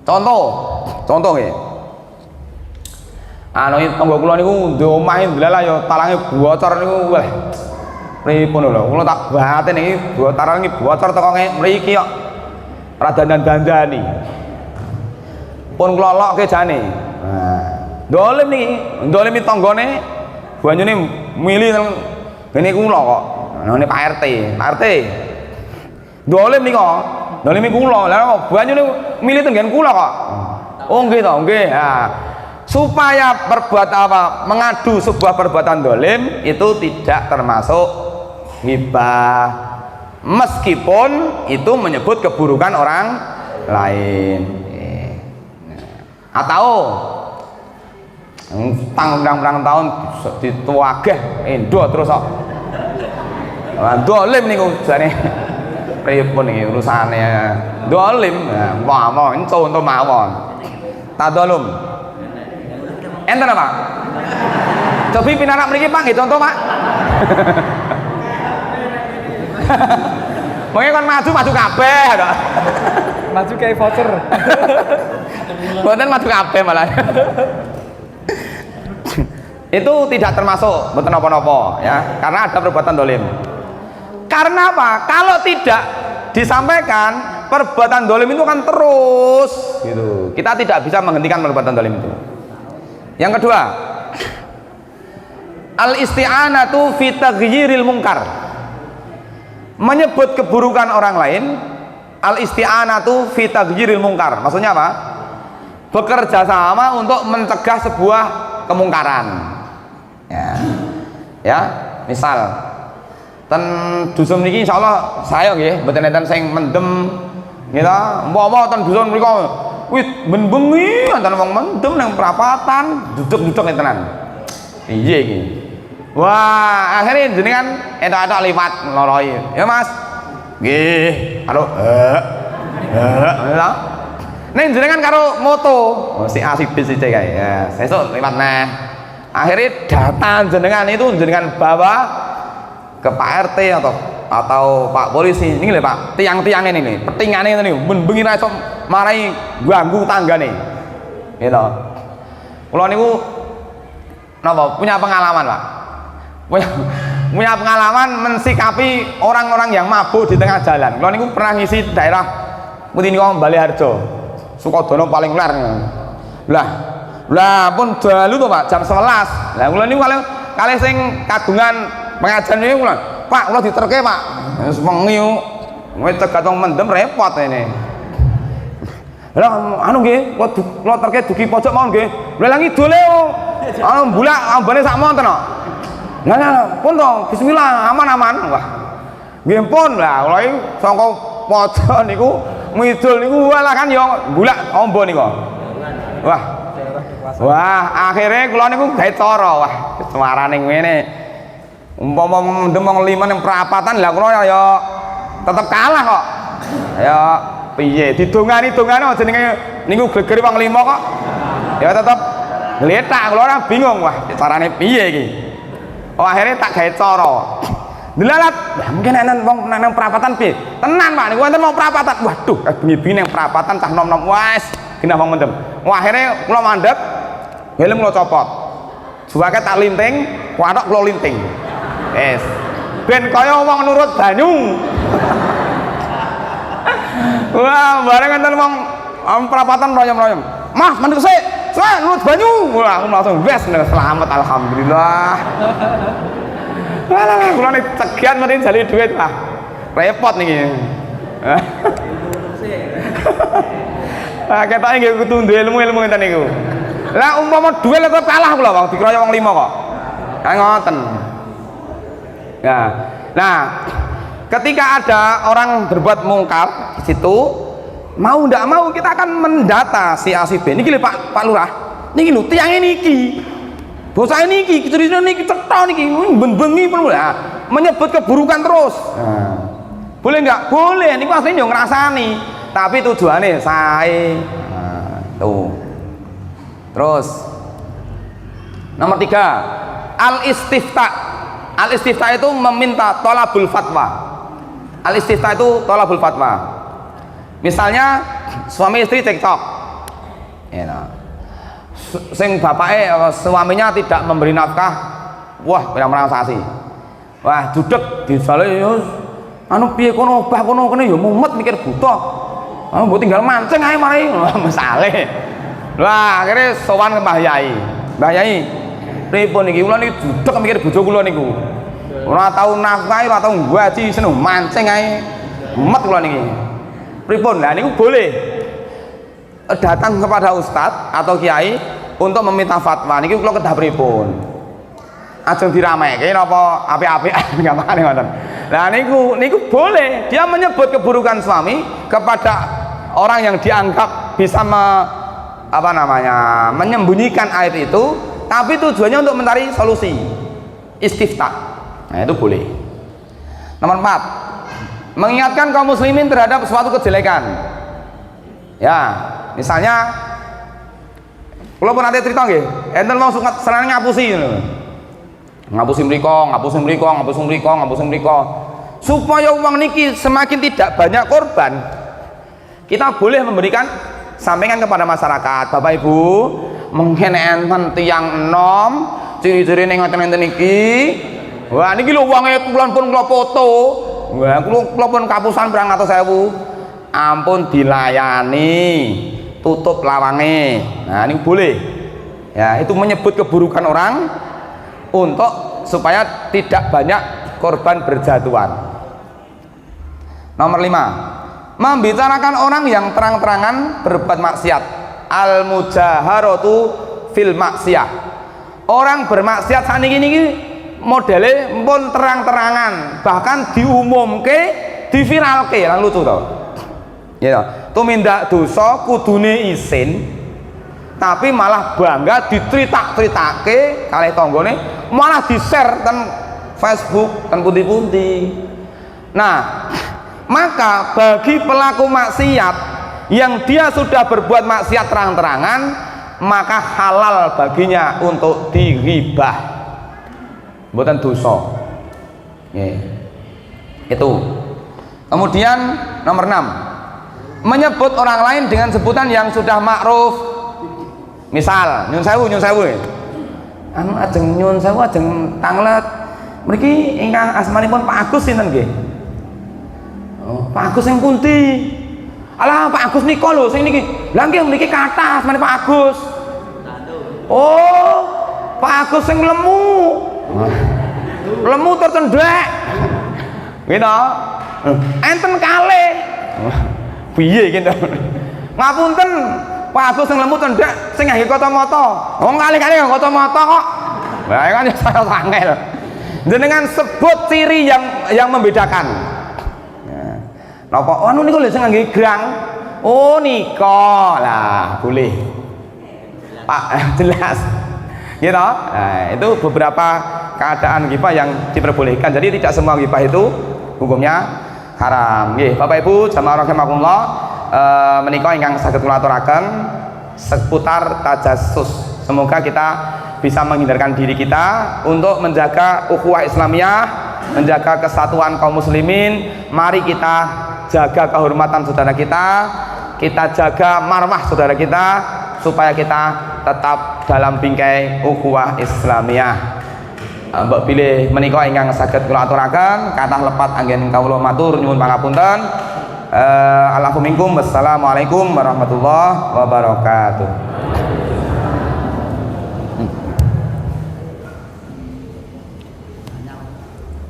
Contoh nggih. Tangga kula niku ndek omahe ndelalah ya talange bocor niku wah. Pripun lho, kula tak batin iki bocoran iki bocor teko mriki kok. Ora dandan-dandani. Pun kula lokke jane. Nah, dolim niki, ndolimi tanggane banyune mili nang ngene kula kok. Nane Pak RT. Dolim nika, dolimi kula. Lah banyune mili tenggen kula kok. Oh nggih to, nggih. Nah, supaya mengadu sebuah perbuatan dolim itu tidak termasuk ghibah, meskipun itu menyebut keburukan orang lain. Atau tanggang tahun dituageh endo terus kok dolim niku jane pripun iki urusane dolim. Mawon contoh mawon tadzalum enten apa? Cobi pinarak mriki Pak nggih contoh Pak. Mungkin kan maju kabeh to. Maju kayak voucher. Mboten maju kabeh malah. Itu tidak termasuk mboten napa-napa ya, karena ada perbuatan dolim. Karena apa? Kalau tidak disampaikan, perbuatan dolim itu kan terus gitu. Kita tidak bisa menghentikan perbuatan dolim itu. Yang kedua, al-isti'anatu fi taghyiril munkar. Menyebut keburukan orang lain, al-isti'anatu fi taghyiril munkar. Maksudnya apa? Bekerja sama untuk mencegah sebuah kemungkaran. Ya, misal ten dusun niki insyaallah saya nggih mboten enten sing mendem gitu. Umpama ten dusun mriku wit bengi antar wong mendem nang perapatan duduk-duduk tenan. Iya iki. Wah, akhirnya jenengan etok-etok liwat ngloroi. Ya Mas. Nggih. Halo. Lha. Ning jenengan karo moto. Oh, si A si B si C kae. Ya, sesuk liwat neh. Akhirnya data jenengan itu jenengan bawa ke Pak RT atau Pak polisi. Ini lho Pak, tiang-tiang ini nih, petingane ini bengi ra iso marai ganggu tanggane. Gitu. Kula niku napa punya pengalaman, Pak. Punya pengalaman mensikapi orang-orang yang mabuk di tengah jalan. Kula niku pernah ngisi daerah pundi niku Baleharjo. Sukodono paling ler. Lah pun dalu to Pak, jam 11. Lah kula niku kalih sing kagungan pengajian niku kula, Pak, kula diterke Pak. Wis wengi wis tegatong mendem repot ini. Lah anu nggih, kula terke dugi pojok mawon nggih. Lah ngidul e anu mbulak ambane sak monten kok. Lah pun to, bismillah aman-aman. Wah. Nggih pun lah kula iki saka pojok niku ngidul niku walah kan ya mbulak ombo niku. Wah, akhirnya kula niku gawe cara. Wah, suarane ngene. Umpama mendem wong 5 ning perapatan lah kula ya tetep kalah kok. Ya piye didongani-dongani jenenge niku gegere wong 5 kok. Ya tetep gletak kula ora bingung. Wah, carane piye iki? Oh, akhirnya tak gawe cara. Delalat, mungkin enak wong nang perapatan piye? Tenan Pak, niku wonten wong perapatan. Waduh, bengi-bengi nang perapatan cah nom-nom wes genah wong mendem. Wah, akhirnya kula mandeg, helm kula copot. Juwake tak linting, kuatok kula linting. Wes. Ben kaya wong nurut banyu. Wah, bareng enten wong perapatan royom-royom. Mas, mandeg sik. Saya nurut banyu. Wah, aku langsung wes selamat alhamdulillah. Walah, kula nek cegian mesti jali duit, Pak. Repot niki. Ah, ketoke nggih kudu duwe ilmu-ilmu ngeten niku. Lah umpama duel tetep kalah kula, Bang, dikeroyok wong 5 kok. Kayak ngoten. Nah, ketika ada orang berbuat mungkar di situ, mau ndak mau kita akan mendata si A si B. Niki lho Pak Lurah. Niki lho tiange niki. Bosah niki, cerita niki cetha niki bengi pun lah menyebut keburukan terus. Boleh nggak? Boleh. Niku asline yo ngrasani, tapi tujuannya sae. Tuh. Terus nomor 3, al-istifta. Al-istifta itu meminta tolabul fatwa. Al-istifta itu tolabul fatwa. Misalnya suami istri cekcok. Sing bapaknya suaminya tidak memberi nafkah, wah pirang-pirang sasi. Wah dudek disale yo anu piye kono obah kono kene yo mumet mikir buta. Anu mbok tinggal mancing ae mari mesale. Wah akhirnya sowan ke Mbah Yai. Mbah Yai, pripun iki kula niki dudek mikir bojo kula niku. Ora tau nafkah, ora tau ngaji, seneng mancing ae. Mumet kula niki. Pripun? Lah niku boleh datang kepada ustadz atau kiai untuk meminta fatwa. Niki kula kedah pripun? Ajeng diramekke napa apik-apikan gampangane ngoten. Lah niku boleh dia menyebut keburukan suami kepada orang yang dianggap bisa menyembunyikan aib itu, tapi tujuannya untuk mencari solusi. Istifta. Nah, itu boleh. Nomor 4, mengingatkan kaum muslimin terhadap suatu kejelekan. Ya, misalnya kalau pun nanti cerita nggih, enten mau suka seneng ngapusi ngono. Ngapusi mriko. Supaya uang niki semakin tidak banyak korban, kita boleh memberikan sampingan kepada masyarakat. Bapak Ibu, mungkin enten tiang enom, ciri-cirine ngoten-ngoten niki. Wah, niki lho wonge kula pun kula foto. Wah, kula pun kapusan 200.000. Ampun dilayani, tutup lawange. Nah ini boleh ya, itu menyebut keburukan orang untuk supaya tidak banyak korban berjatuhan. Nomor 5, membicarakan orang yang terang-terangan berbuat maksiat. Al mujaharatu fil maksiyah. Orang bermaksiat saniki niki modele pun terang-terangan, bahkan diumumke, diviralke, lan lucu to. Ya, tumindak dosa kudune isin, tapi malah bangga ditritak-tritake kalih tanggane, malah di-share ten Facebook ten pundi-pundi. Nah, maka bagi pelaku maksiat yang dia sudah berbuat maksiat terang-terangan, maka halal baginya untuk diribah, mboten dosa. Itu. Kemudian nomor 6, menyebut orang lain dengan sebutan yang sudah makruf. Misal nyun sewu anu ajeng nyun sewu ajeng tanglet mriki ingkang asmanipun Pak Agus sinten nggih? Oh, Pak Agus sing pundi? Alah Pak Agus nika lho sing niki. Lah nggih mriki kathah asmane Pak Agus. Oh, Pak Agus sing lemu. Lemu tercendhek. Gitu. Enten kalih. Piye iki to? Ngapunten, Pak Agus sing lemu cendhek sing ngangge kacamata. Wong kalih-kalih nganggo kacamata kok. Lah kan ya saya angel. Jenengan sebut ciri yang membedakan. Napa anu niku lho sing ngangge grang. Oh nika. Lah, boleh. Pak jelas. Gitu. Nah, itu beberapa keadaan ghibah yang diperbolehkan. Jadi tidak semua ghibah itu hukumnya haram. Nggih, Bapak Ibu jamaah rahimakumullah, menika ingkang saged kula aturaken seputar tajassus. Semoga kita bisa menghindarkan diri kita untuk menjaga ukhuwah Islamiyah, menjaga kesatuan kaum muslimin. Mari kita jaga kehormatan saudara kita jaga marwah saudara kita, supaya kita tetap dalam bingkai ukhuwah Islamiyah. Mbok pilih menika ingkang saged kula aturaken, kathah lepat anggen kawula matur nyuwun pangapunten. Alaikum minkum, wassalamualaikum warahmatullahi wabarakatuh.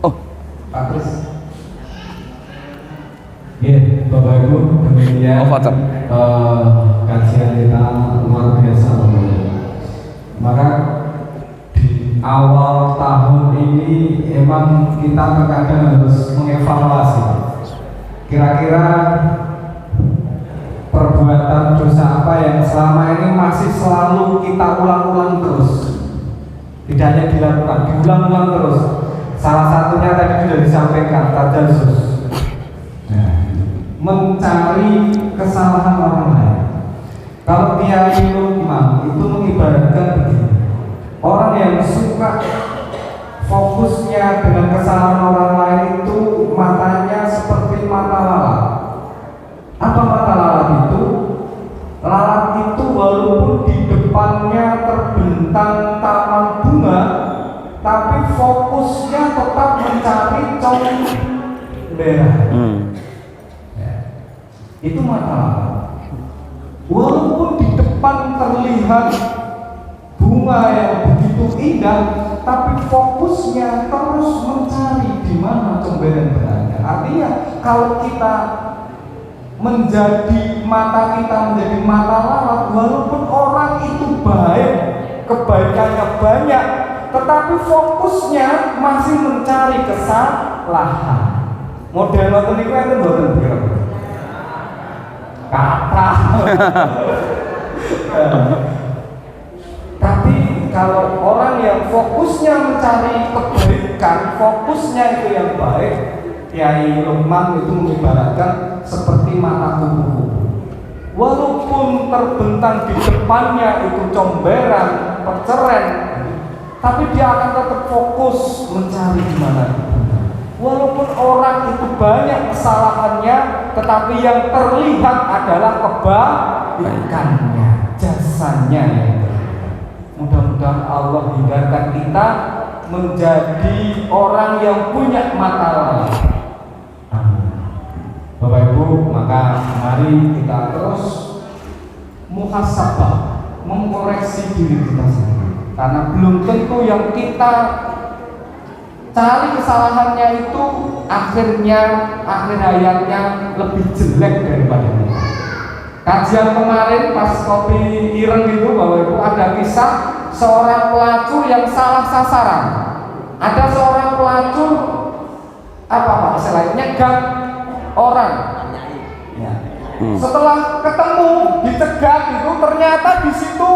Oh, Pak Kris. Ya, Bapak Ibu, demikian kajian kita luar biasa. Maka awal tahun ini emang kita terkadang harus mengevaluasi kira-kira perbuatan dosa apa yang selama ini masih selalu kita ulang-ulang terus, tidak hanya dilakukan, diulang-ulang terus. Salah satunya tadi sudah disampaikan, tajassus, mencari kesalahan orang lain. Kalau Kiai Lukman itu mengibaratkan begini, orang yang suka fokusnya dengan kesalahan orang lain itu matanya seperti mata lalat. Apa mata lalat itu? Lalat itu walaupun di depannya terbentang taman bunga, tapi fokusnya tetap mencari comberan. Ya. Itu mata lalat. Walaupun di depan terlihat bunga yang begitu indah, tapi fokusnya terus mencari di mana comberan berada. Artinya kalau kita menjadi mata kita menjadi mata lalat, walaupun orang itu baik, kebaikannya banyak, tetapi fokusnya masih mencari kesalahan. Model ngoten niku enten mboten kira? Kata. Tapi kalau orang yang fokusnya mencari kebaikan, fokusnya itu yang baik, Kiai Lukman itu mengibaratkan seperti mata kupu-kupu. Walaupun terbentang di depannya itu comberan, perceren, tapi dia akan tetap fokus mencari di mana. Walaupun orang itu banyak kesalahannya, tetapi yang terlihat adalah kebaikannya, jasanya. Mudah-mudahan Allah hindarkan kita menjadi orang yang punya mata lalat. Bapak Ibu, maka mari kita terus muhasabah, mengkoreksi diri kita sendiri. Karena belum tentu yang kita cari kesalahannya itu akhirnya akhir hayatnya lebih jelek daripada kita. Kajian kemarin pas kopi ireng itu Bapak Ibu ada kisah seorang pelacur yang salah sasaran. Ada seorang pelacur apa Pak istilahnya nyegat orang. Ya. Setelah ketemu dicegat itu ternyata di situ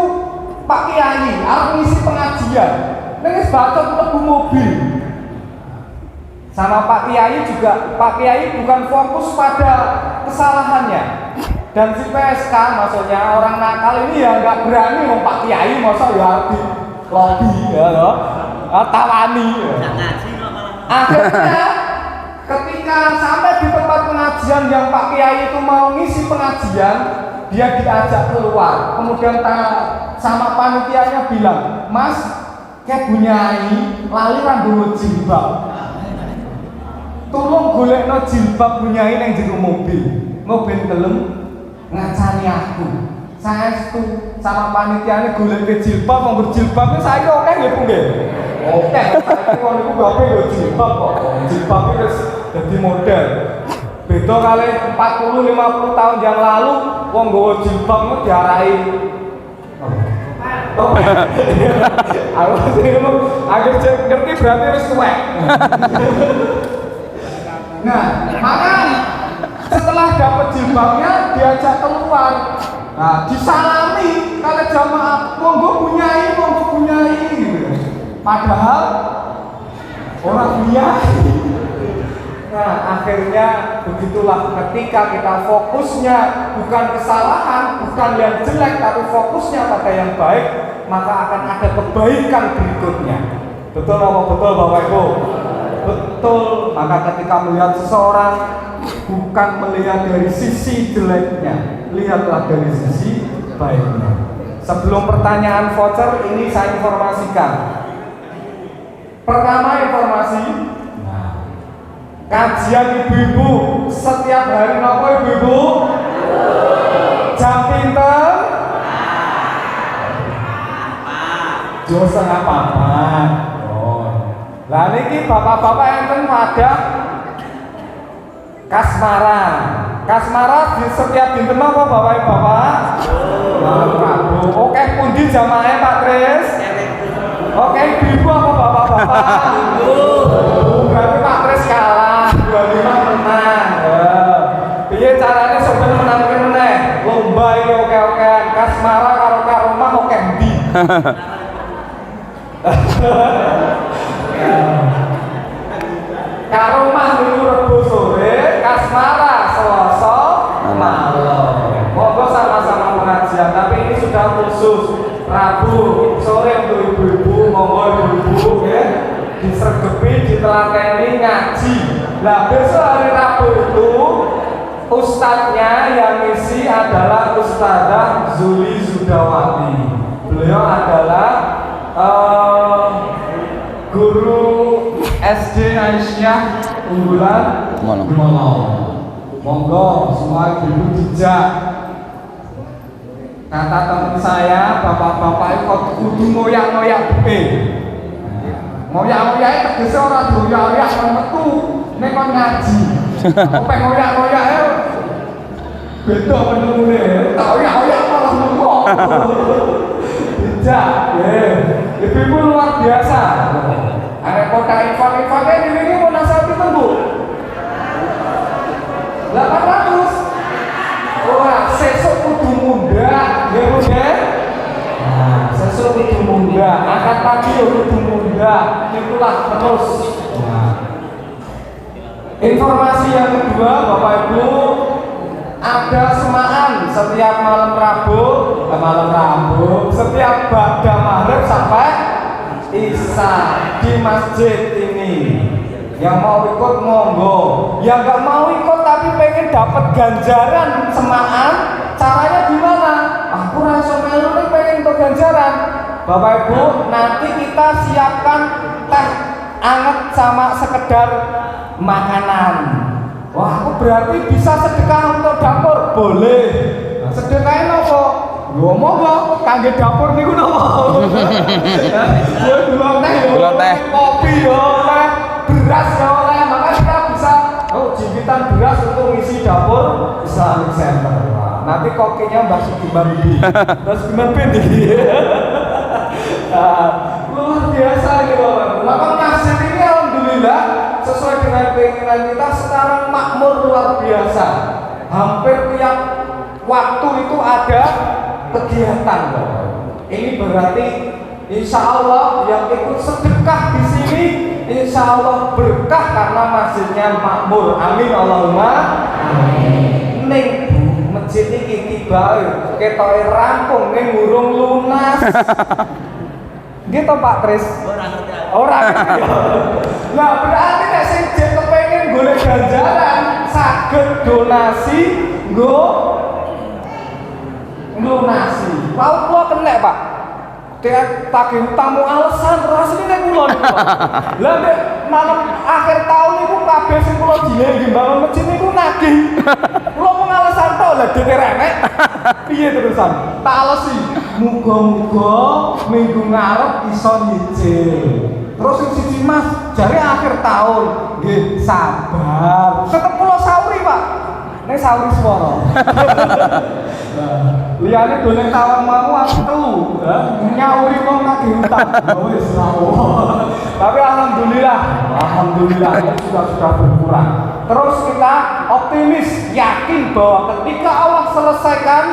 Pak Kiai arep ngisi pengajian. Nek bacot mlebu mobil. Sama Pak Kiai juga, Pak Kiai bukan fokus pada kesalahannya. Dan si PSK maksudnya orang nakal ini ya nggak berani mau Pak Kiai masa ya di lobby ya loh, tawani. Akhirnya ketika sampai di tempat pengajian yang Pak Kiai itu mau ngisi pengajian, dia diajak keluar. Kemudian sama panitianya bilang, Mas, kayak bunyai lali rambut jilbab. Tolong golekno jilbab bunyai nang jero mobil gelem ngacani aku. Saya itu sama panitiane golek jilbab, mau berjilbab saya oke nggih Bu nggih. Oke, saiki wong iku gawe yo jilbab kok. Jilbab iki wis dadi model. Beda kali 40-50 tahun yang lalu wong nggawa jilbab ku diarai aku sih akhir ngerti berarti wis tuwek. Nah, maka setelah dapat jilbabnya diajak keluar. Nah, disalami kalau jamaah monggo bunyai gitu. Padahal orang bunyai. Nah, akhirnya begitulah ketika kita fokusnya bukan kesalahan, bukan yang jelek, tapi fokusnya pada yang baik, maka akan ada kebaikan berikutnya. Betul apa betul Bapak Ibu? Betul. Maka ketika melihat seseorang bukan melihat dari sisi jeleknya, lihatlah dari sisi baiknya. Sebelum pertanyaan voucher ini saya informasikan. Pertama informasi, kajian ibu-ibu setiap hari apa ibu-ibu? Jam pinter? Jam setengah papat. Lah niki bapak-bapak enten ada kasmaran. Kasmaran di setiap dinten apa bapak-bapak? Rabu. Oke, pundi jamaahnya Pak Tris? Oke, ibu apa bapak-bapak? Berarti Pak Tris kalah, 25 menang. Piye carane sampeyan menangke meneh? Lomba iki oke-okean. Kasmaran karo karomah oke ndi? Karomah niku Rebo sore, kasmara Selasa malam. Monggo sama-sama pengajian, tapi ini sudah khusus Rabu sore untuk ibu-ibu, monggo ibu-ibu ya disergepi, ditelateni ngaji. Nah besok hari Rabu itu ustadznya yang ngisi adalah Ustadzah Zuli Zudawati. Beliau adalah guru SD Aisyah unggulan monggo semua ibu dijak. Kata teman saya, bapak-bapak itu kudu ngoyak-ngoyak buke. Ngoyak-ngoyak tegese ora ngoyak-ngoyak metu nek kon ngaji. Opo ngoyak-ngoyak e beda menune. Tak ngoyak-ngoyak malah lunga. Dijak, ibu luar biasa. Ada kota infak-infaknya di sini mau nasihat itu Bu 800. Wah, sesuk kudu muda, ya Bu ya. Nah, sesuk kudu muda, angkat pagi kudu muda, itulah terus. Nah. Informasi yang kedua, Bapak Ibu, ada semaan setiap malam Rabu, setiap ba'da maghrib sampai Isya di masjid ini. Yang mau ikut monggo, yang nggak mau ikut tapi pengen dapat ganjaran semaan, caranya gimana? Aku rasa melu nih pengen untuk ganjaran. Bapak Ibu, nanti kita siapkan teh anget sama sekedar makanan. Wah, aku berarti bisa sedekah untuk dapur? Boleh. Nah, sedekahnya apa? Ngomong kok, kangge dapur niku napa? Ya gula teh, kopi yo oleh, beras yo oleh, maka kita bisa jimpitan beras untuk ngisi dapur Islamic Center. Nah, nanti kokinya Mbak Sugiman Bibi. Mbak Sugiman Bibi. Luar biasa gitu. Maka masjid ini alhamdulillah sesuai dengan keinginan kita sekarang makmur luar biasa. Hampir tiap waktu itu ada kegiatan loh. Ini berarti insya Allah yang ikut sedekah di sini insya Allah berkah karena masjidnya makmur. Amin Allahumma amin. Ning masjid ini tiba ketoke rampung ning urung lunas. Gitu Pak Tris. Ora ngerti. Lah berarti nek sing kepengin golek ganjaran saged donasi nggo lunasi. Mau kula kenek, Pak. Dia tagih tamu alasan rasane kula niku. Lah nek malam akhir tahun niku kabeh sing kula dile nggih bangun masjid niku nagih. Kula mung alasan tok lah dhewe renek. Piye terusan? Tak alesi. Muga-muga minggu ngarep iso nyicil. Terus sing siji Mas, jare akhir tahun. Nggih, sabar. Tetep kula sauri, Pak. Nek sauri swara. Liyane dolen tawang mau aku telu, nyauri wong nagih utang. Wis rawuh. Tapi alhamdulillah ini sudah berkurang. Terus kita optimis, yakin bahwa ketika Allah selesaikan,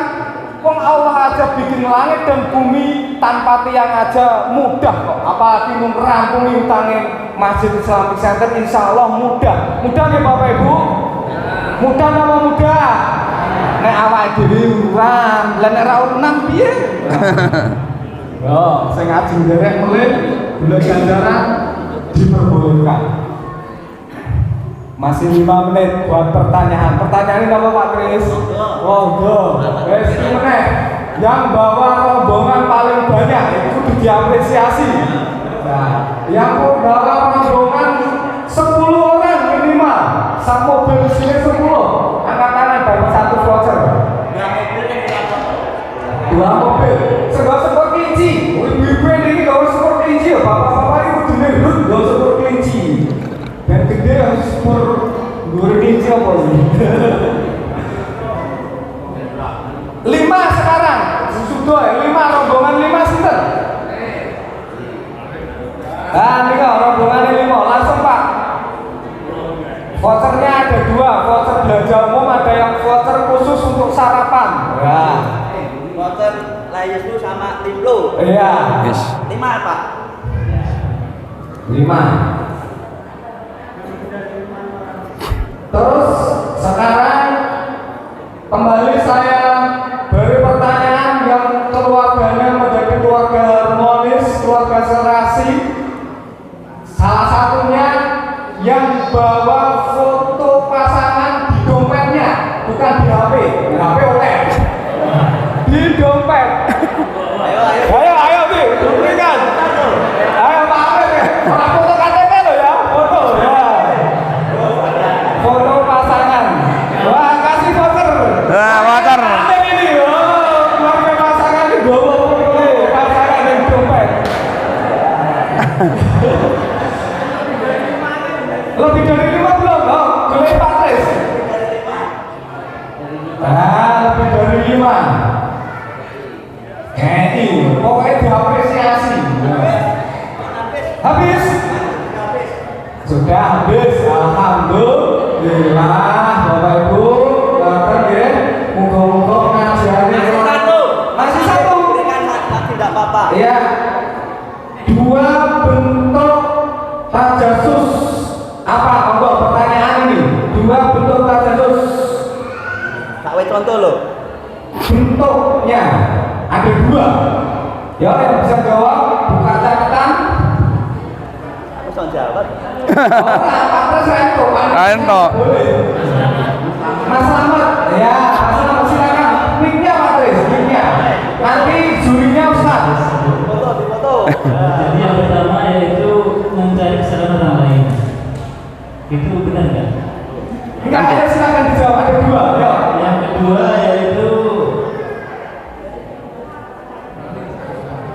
wong Allah aja bikin langit dan bumi tanpa tiang aja mudah kok. Apalagi merampungi utangnya Masjid Islamic Center, insya Allah mudah. Mudah nih Bapak Ibu? Mudah apa mudah? Nek awake dhewe urunan, lah nek ra urunan piye? Yo, sing ngaji nderek mulih golek ganjaran diperbolehkan. Masih 5 menit buat pertanyaan. Pertanyaannya apa Pak Kris? Monggo. Wes meneh. Yang bawa rombongan paling banyak itu diapresiasi. Nah, yang bawa rombongan 10 orang minimal, sak mobil sini 10. Angkat tangan baru 1 voucher. Dua mobil. Sebab kelinci. Ibu-ibu ini gak usah sepur kelinci ya. Bapak-bapak ini udah nerut gak usah sepur kelinci. Dan gede harus sepur gurih kelinci apa ini? 5 sekarang. Sudah ya, 5 rombongan 5 sinten. Nah, ini kok rombongan 5 langsung Pak. Vouchernya ada 2, voucher belanja umum, ada yang voucher khusus untuk sarapan. Ya. Voucher Layusnu sama Limlo. Iya. Yes. 5 Pak. 5. Terus sekarang kembali saya beri pertanyaan yang keluarganya menjadi keluarga harmonis, keluarga serasi. Salah satunya yang bawa foto pasangan di dompetnya, bukan di HP. Di HP oleh. Di dompet. Ayo, Bi, berikan. Ayo Pak Amir ya. Orang foto KTP loh ya, foto ya. Foto pasangan. Wah, kasih voucher. Nah, voucher. Ada ini, keluarga pasangan di bawa foto pasangan di dompet. Lebih dari 5 belum? Oh, boleh Pak Tris. Nah, lebih dari 5. Pokoknya diapresiasi. Habis? Sudah habis. Alhamdulillah Bapak Ibu. Datang ya. Moga-moga ngajarnya. Masih satu. Tidak apa-apa. Iya. 2 bentuk tajasus. Apa? Monggo pertanyaan ini. 2 bentuk tajasus. Tak wes contoh loh. Bentuknya ada 2. Ya, yang bisa jawab buka catatan. Aku bisa jawab. Pak Pres Rento. Boleh. Mas Slamet. Ya, Mas Slamet silakan. Mic-nya Pak Pres, mic-nya. Nanti jurinya Ustaz. Foto. Jadi yang pertama yaitu mencari keselamatan orang lain. Itu benar nggak? Enggak, ada silakan dijawab. Ada 2. Ya. Yang kedua yaitu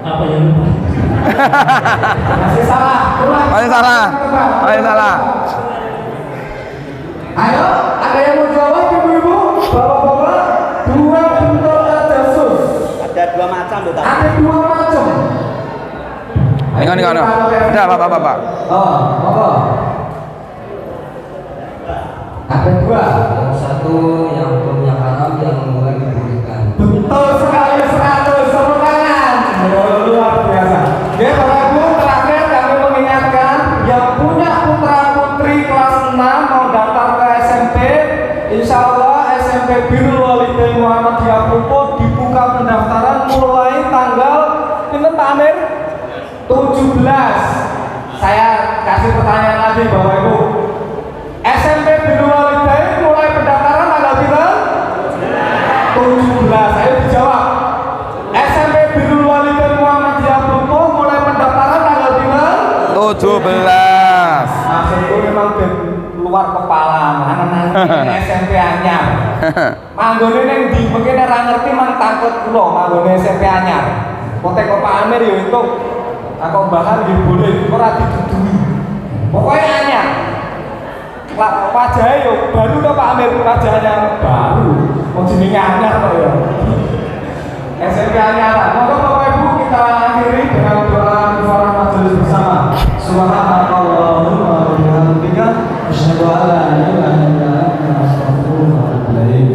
apa yang lupa? Masih salah. Ulang. Masih salah. Ayo, ada yang mau jawab ibu-ibu, bapak-bapak? 2 bentuk tajasus. Ada 2 macam loh tadi. Ada 2 macam. Ingat. Udah, Bapak. Oh, apa? Ada 2. Yang satu yang hukumnya haram, yang mulai dibolehkan. Pak Amir? 17. Saya kasih pertanyaan lagi Bapak Ibu. SMP Birrul Walidain mulai pendaftaran tanggal berapa? 17. Ayo dijawab. SMP Birrul Walidain Muhammadiyah Pluto mulai pendaftaran tanggal berapa? 17. Maksudku memang luar kepala, anak-anak SMP anyar. Manggone ning ndi mungkin ora ngerti mang takut kula manggone SMP anyar. Potek kok Pak Amir yo itu aku bahan nggih boleh ora didudui. Pokoknya anyar. Wajahnya yo baru to Pak Amir, wajahnya baru. Kok jenenge anyar kok ya. SMP anyar. Monggo Bapak Ibu kita akhiri dengan doa kifarah majelis bersama. Subhanallahumma wa bihamdika asyhadu an la ilaha illa anta astaghfiruka wa atubu ilaik.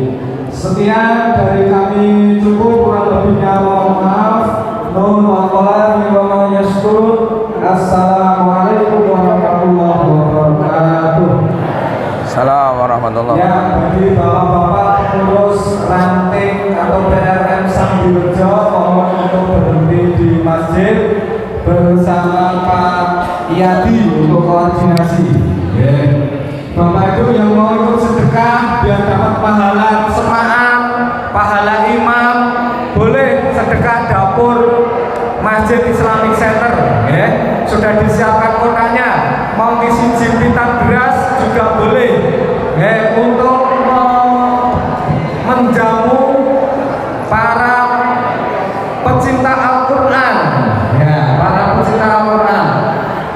Sekian dari kami, cukup, kurang lebihnya mohon maaf. Nun wa qalami wa ma yashkurun. Assalamualaikum warahmatullahi wabarakatuh. Assalamualaikum warahmatullahi Ya, bagi bapak-bapak pengurus ranting atau PRM Sambirejo mohon untuk berhenti di masjid bersama Pak Iyadi untuk koordinasi. Bapak Ibu yang mau ikut sedekah biar dapat pahala semaan, pahala imam, boleh sedekah dapur Masjid Islamic Center. Sudah disiapkan kotaknya. Mau ngisi jimpitan beras juga boleh. Untuk menjamu para pecinta Al-Quran. Ya, para pecinta Al-Quran.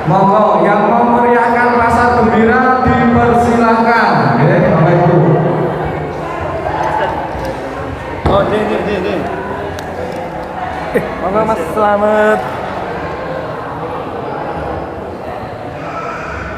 Monggo yang mau meriahkan pasar gembira dipersilahkan. Bapak Ibu. Oh, ini. Monggo Mas, selamat.